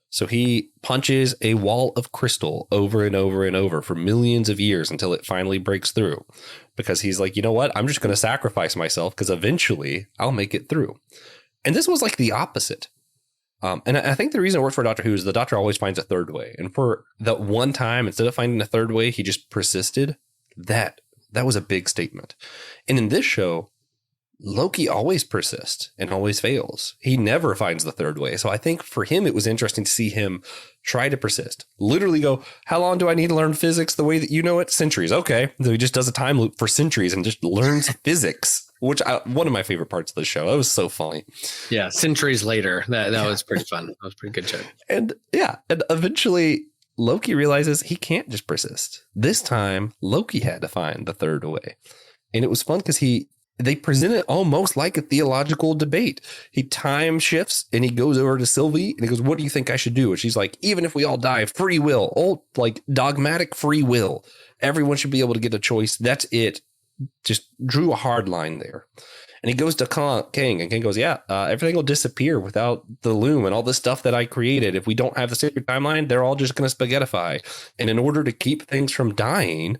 So he punches a wall of crystal over and over and over for millions of years until it finally breaks through, because he's like, you know what? I'm just going to sacrifice myself because eventually I'll make it through. And this was like the opposite. And I think the reason it works for Doctor Who is the Doctor always finds a third way. And for that one time, instead of finding a third way, he just persisted. That was a big statement. And in this show, Loki always persists and always fails. He never finds the third way. So I think for him, it was interesting to see him try to persist. Literally go, how long do I need to learn physics the way that you know it? Centuries. Okay. So he just does a time loop for centuries and just learns physics. One of my favorite parts of the show. That was so funny. Yeah. Centuries later. That was pretty fun. That was a pretty good joke. And eventually Loki realizes he can't just persist. This time Loki had to find the third way. And it was fun because they present it almost like a theological debate. He time shifts and he goes over to Sylvie and he goes, what do you think I should do? And she's like, even if we all die, free will, like dogmatic free will. Everyone should be able to get a choice. That's it. Just drew a hard line there. And he goes to King, and King goes, everything will disappear without the loom and all this stuff that I created. If we don't have the sacred timeline, they're all just going to spaghettify. And in order to keep things from dying,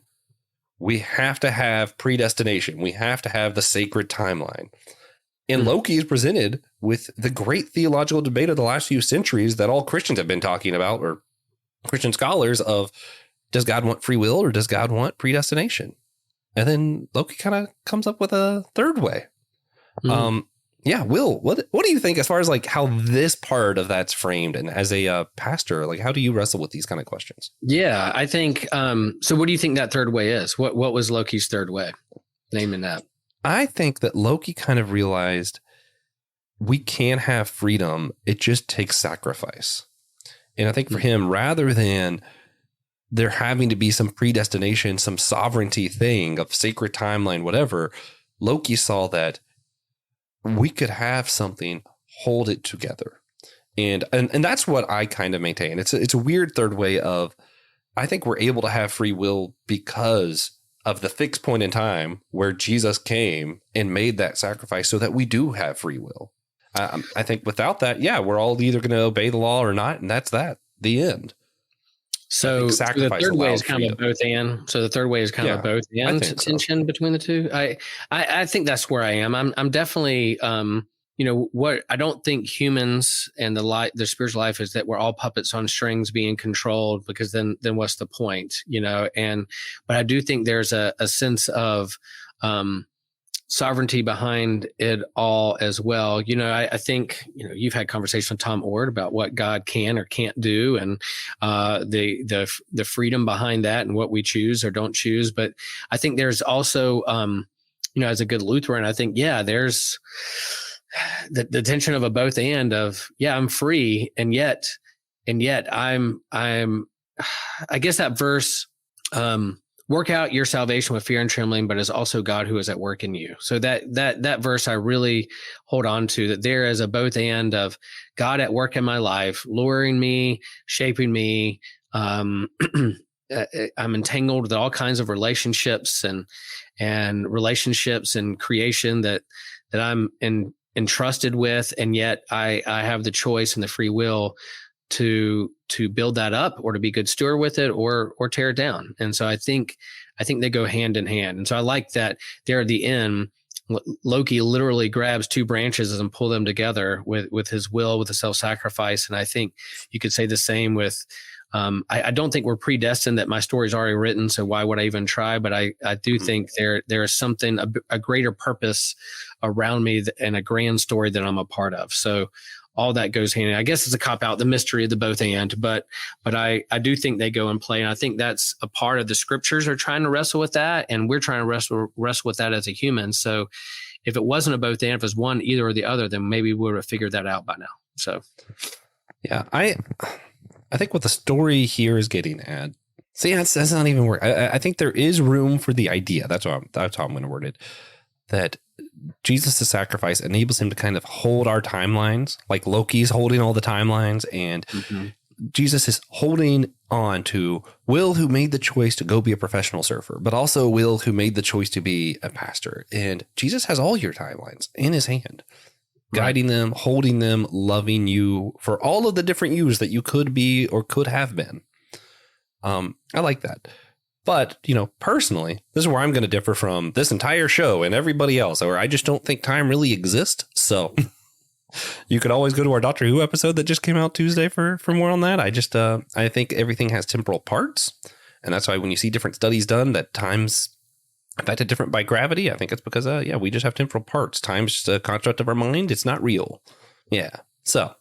we have to have predestination. We have to have the sacred timeline. And Loki is presented with the great theological debate of the last few centuries that all Christians have been talking about, or Christian scholars, of does God want free will or does God want predestination? And then Loki kind of comes up with a third way. Will, what do you think as far as like how this part of that's framed, and as a pastor, like how do you wrestle with these kind of questions? Yeah, I think so. What do you think that third way is? What was Loki's third way? Naming that. I think that Loki kind of realized we can have freedom. It just takes sacrifice. And I think for him, rather than there having to be some predestination, some sovereignty thing of sacred timeline, whatever, Loki saw that we could have something, hold it together. And that's what I kind of maintain. It's a weird third way of, I think we're able to have free will because of the fixed point in time where Jesus came and made that sacrifice so that we do have free will. I think without that, we're all either going to obey the law or not. And that's the end. So the third way is kind of a both and. So the third way is kind of a both and tension between the two. I think that's where I am. I'm definitely what I don't think humans and their spiritual life is that we're all puppets on strings being controlled, because then what's the point? But I do think there's a sense of sovereignty behind it all as well. I think, you've had conversation with Tom Ord about what God can or can't do, and the freedom behind that and what we choose or don't choose. But I think there's also, as a good Lutheran, I think, there's the tension of a both and of, I'm free. And yet yet I guess that verse, work out your salvation with fear and trembling, but it's also God who is at work in you. So that verse I really hold on to, that there is a both and of God at work in my life, luring me, shaping me. I'm entangled with all kinds of relationships and relationships and creation that I'm entrusted with. And yet I have the choice and the free will to build that up or to be good steward with it or tear it down. And so I think they go hand in hand. And so I like that there at the end, Loki literally grabs two branches and pull them together with his will, with the self-sacrifice. And I think you could say the same with, I don't think we're predestined, that my story's already written, so why would I even try? But I do think there is something, a greater purpose around me and a grand story that I'm a part of. So all that goes hand in hand. I guess it's a cop out, the mystery of the both and, but I do think they go in play. And I think that's a part of the scriptures are trying to wrestle with that. And we're trying to wrestle with that as a human. So if it wasn't a both and, if it was one, either or the other, then maybe we would have figured that out by now. So, yeah, I think what the story here is getting at, that's not even work. I think there is room for the idea. That's how I'm going to word it. That Jesus' sacrifice enables him to kind of hold our timelines, like Loki's holding all the timelines, and Jesus is holding on to Will, who made the choice to go be a professional surfer, but also Will, who made the choice to be a pastor. And Jesus has all your timelines in his hand, guiding them, holding them, loving you for all of the different yous that you could be or could have been. I like that. But, personally, this is where I'm going to differ from this entire show and everybody else, or I just don't think time really exists. So you could always go to our Doctor Who episode that just came out Tuesday for more on that. I think everything has temporal parts. And that's why when you see different studies done that time's affected different by gravity, I think it's because, we just have temporal parts. Time's just a construct of our mind. It's not real. Yeah. So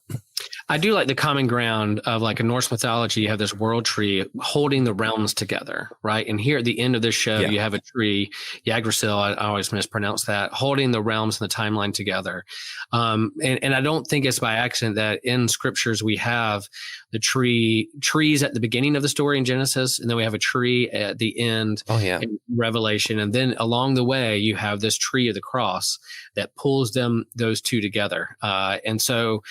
I do like the common ground of, like, in Norse mythology, you have this world tree holding the realms together, right? And here at the end of this show, you have a tree, Yggdrasil, I always mispronounce that, holding the realms and the timeline together. And I don't think it's by accident that in scriptures we have the trees at the beginning of the story in Genesis, and then we have a tree at the end in Revelation. And then along the way, you have this tree of the cross that pulls those two together. And so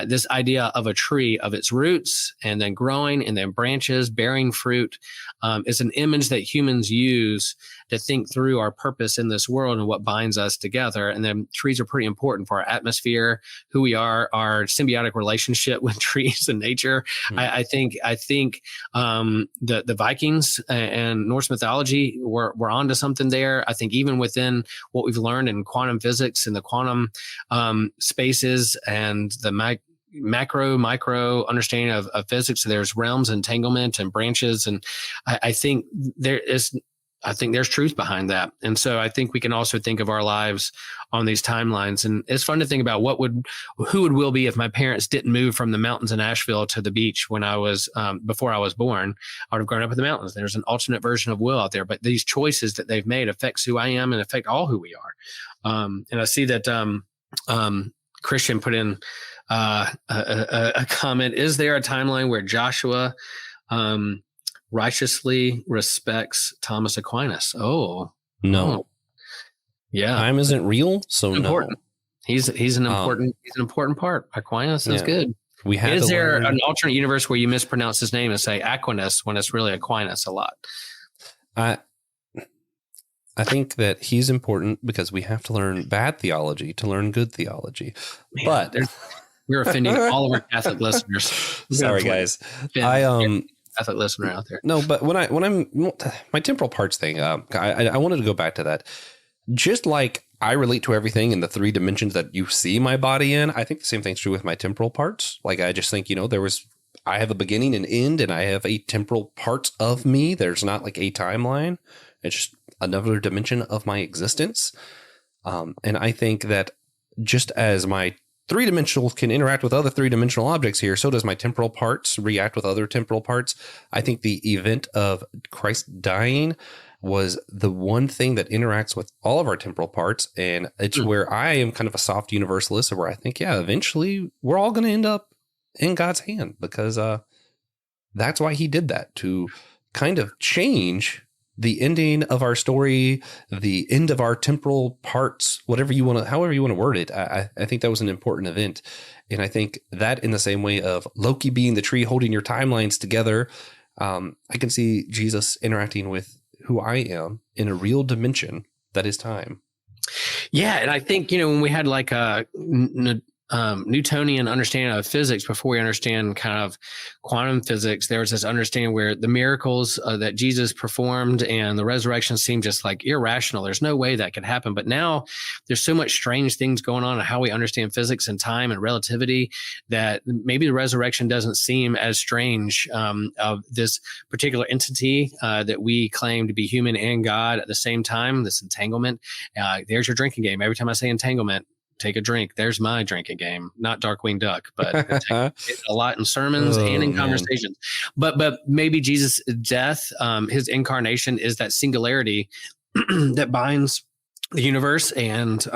this idea of a tree, of its roots and then growing and then branches bearing fruit, is an image that humans use to think through our purpose in this world and what binds us together. And then trees are pretty important for our atmosphere, who we are, our symbiotic relationship with trees and nature. I think the Vikings and Norse mythology were onto something there. I think even within what we've learned in quantum physics and the quantum spaces and the micro understanding of physics, there's realms, entanglement, and branches, and I think there's truth behind that. And so I think we can also think of our lives on these timelines. And it's fun to think about who would Will be if my parents didn't move from the mountains in Asheville to the beach when I was, before I was born. I would have grown up in the mountains. There's an alternate version of Will out there, but these choices that they've made affects who I am and affect all who we are. And I see that Christian put in a comment. Is there a timeline where Joshua righteously respects Thomas Aquinas? Oh, no. Yeah. Time isn't real, so important. No. He's an important part. Aquinas is good. Is there an alternate universe where you mispronounce his name and say Aquinas when it's really Aquinas a lot? I think that he's important because we have to learn bad theology to learn good theology. Man, but we're offending all of our Catholic listeners. Sorry, guys. Catholic listener out there. No, but when I'm my temporal parts thing, I wanted to go back to that. Just like I relate to everything in the three dimensions that you see my body in, I think the same thing's true with my temporal parts. Like, I just think, I have a beginning and end, and I have a temporal parts of me. There's not like a timeline. It's just another dimension of my existence. And I think that just as my three-dimensional can interact with other three-dimensional objects here, so does my temporal parts react with other temporal parts. I think the event of Christ dying was the one thing that interacts with all of our temporal parts. And it's where I am kind of a soft universalist, where I think, eventually we're all going to end up in God's hand, because that's why he did that, to kind of change the ending of our story, the end of our temporal parts, however you want to word it. I think that was an important event. And I think that in the same way of Loki being the tree holding your timelines together, I can see Jesus interacting with who I am in a real dimension that is time. Yeah. And I think, when we had like a Newtonian understanding of physics before we understand kind of quantum physics, there was this understanding where the miracles that Jesus performed and the resurrection seemed just like irrational. There's no way that could happen. But now there's so much strange things going on in how we understand physics and time and relativity that maybe the resurrection doesn't seem as strange of this particular entity that we claim to be human and God at the same time, this entanglement. There's your drinking game. Every time I say entanglement, take a drink. There's my drinking game, not Darkwing Duck, but a lot in sermons and in conversations. But maybe Jesus' death, his incarnation, is that singularity that binds the universe and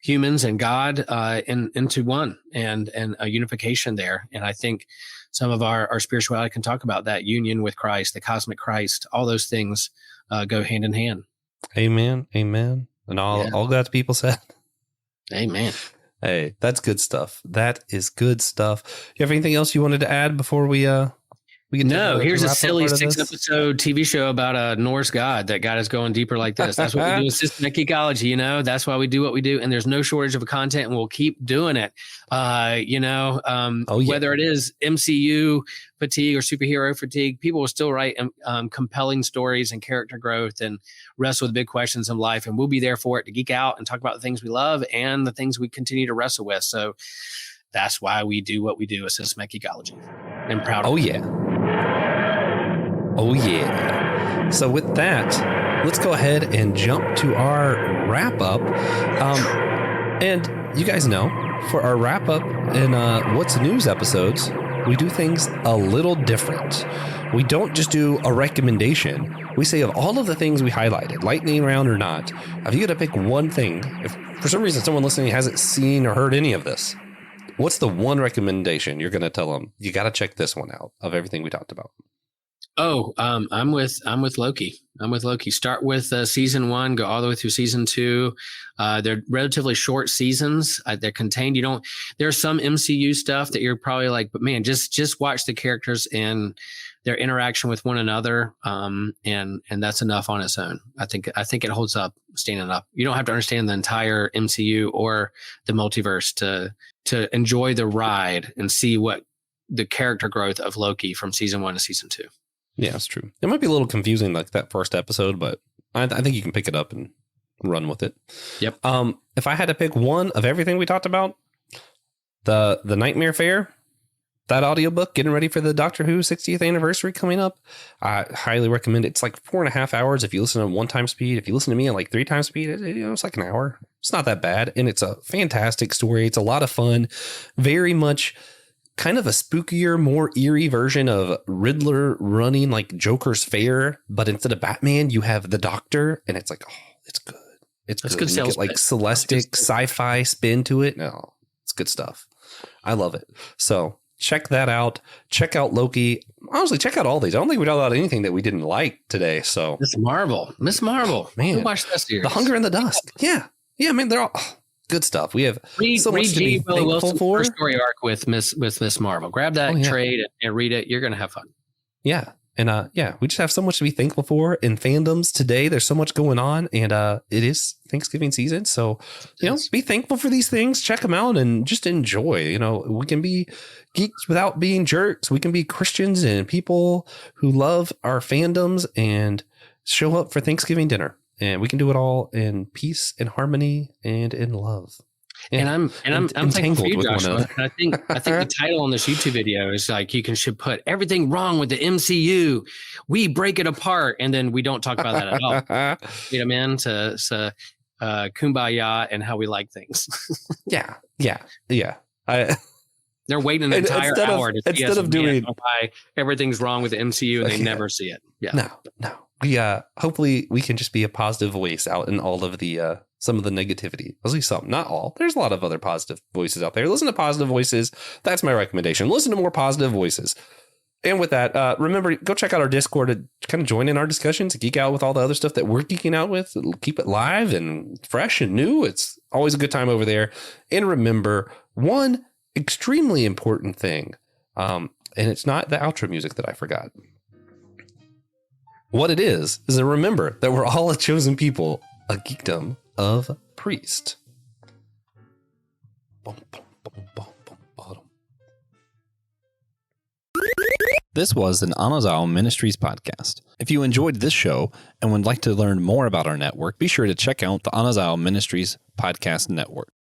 humans and God into one, and a unification there. And I think some of our spirituality can talk about that union with Christ, the cosmic Christ. All those things go hand in hand. Amen. Amen. And all God's people said. Amen. Hey, that's good stuff. That is good stuff. You have anything else you wanted to add before we No, here's a silly 6-episode TV show about a Norse god that got us going deeper like this. That's what we do in systematic ecology, That's why we do what we do. And there's no shortage of content, and we'll keep doing it. Whether it is MCU fatigue or superhero fatigue, people will still write compelling stories and character growth and wrestle with big questions in life. And we'll be there for it to geek out and talk about the things we love and the things we continue to wrestle with. So that's why we do what we do as systematic ecology. I'm proud of it. Oh, yeah. So with that, let's go ahead and jump to our wrap up. And you guys know, for our wrap up and What's News episodes, we do things a little different. We don't just do a recommendation. We say of all of the things we highlighted, lightning round or not, if you got to pick one thing, if for some reason someone listening hasn't seen or heard any of this, what's the one recommendation you're going to tell them? You got to check this one out of everything we talked about. Oh, I'm with Loki. Start with season 1, go all the way through season 2. They're relatively short seasons. They're contained. There's some MCU stuff that you're probably like, but man, just watch the characters and their interaction with one another. And that's enough on its own. I think it holds up standing up. You don't have to understand the entire MCU or the multiverse to enjoy the ride and see what the character growth of Loki from season 1 to season 2. Yeah, that's true. It might be a little confusing, like that first episode, but I think you can pick it up and run with it. Yep. If I had to pick one of everything we talked about, the Nightmare Fair, that audiobook, getting ready for the Doctor Who 60th anniversary coming up, I highly recommend it. It's like 4.5 hours if you listen at 1 time speed. If you listen to me at like 3 times speed, it's like an hour. It's not that bad. And it's a fantastic story. It's a lot of fun. Very much kind of a spookier, more eerie version of Riddler running like Joker's fair, but instead of Batman, you have the Doctor, and it's like, oh, it's good. It's good. Good you get like celestic sci-fi spin to it. No, it's good stuff. I love it. So check that out. Check out Loki. Honestly, check out all these. I don't think we talked about anything that we didn't like today. So Miss Marvel, man, watch that series. The Hunger in the Dusk. Yeah, man, they're all good stuff. We have so much to be thankful for. Story arc with Miss Marvel. Grab that trade and read it. You're gonna have fun. Yeah, and we just have so much to be thankful for in fandoms today. There's so much going on, and it is Thanksgiving season, so be thankful for these things. Check them out and just enjoy. We can be geeks without being jerks. We can be Christians and people who love our fandoms and show up for Thanksgiving dinner. And we can do it all in peace and harmony and in love. And I'm thankful for you, Joshua. I think the title on this YouTube video is like should put everything wrong with the MCU. We break it apart, and then we don't talk about that at all. Man, to kumbaya and how we like things. Yeah. They're waiting an entire hour to see us doing why everything's wrong with the MCU, and they never see it. Yeah. No. We hopefully we can just be a positive voice out in all of the some of the negativity. At least some, not all. There's a lot of other positive voices out there. Listen to positive voices. That's my recommendation. Listen to more positive voices. And with that, remember, go check out our Discord to kind of join in our discussions, geek out with all the other stuff that we're geeking out with. It'll keep it live and fresh and new. It's always a good time over there. And remember, one extremely important thing, and it's not the outro music that I forgot. What it is to remember that we're all a chosen people, a geekdom of priest. Boom, boom, boom, boom, boom, boom. This was an Anazao Ministries podcast. If you enjoyed this show and would like to learn more about our network, be sure to check out the Anazao Ministries podcast network.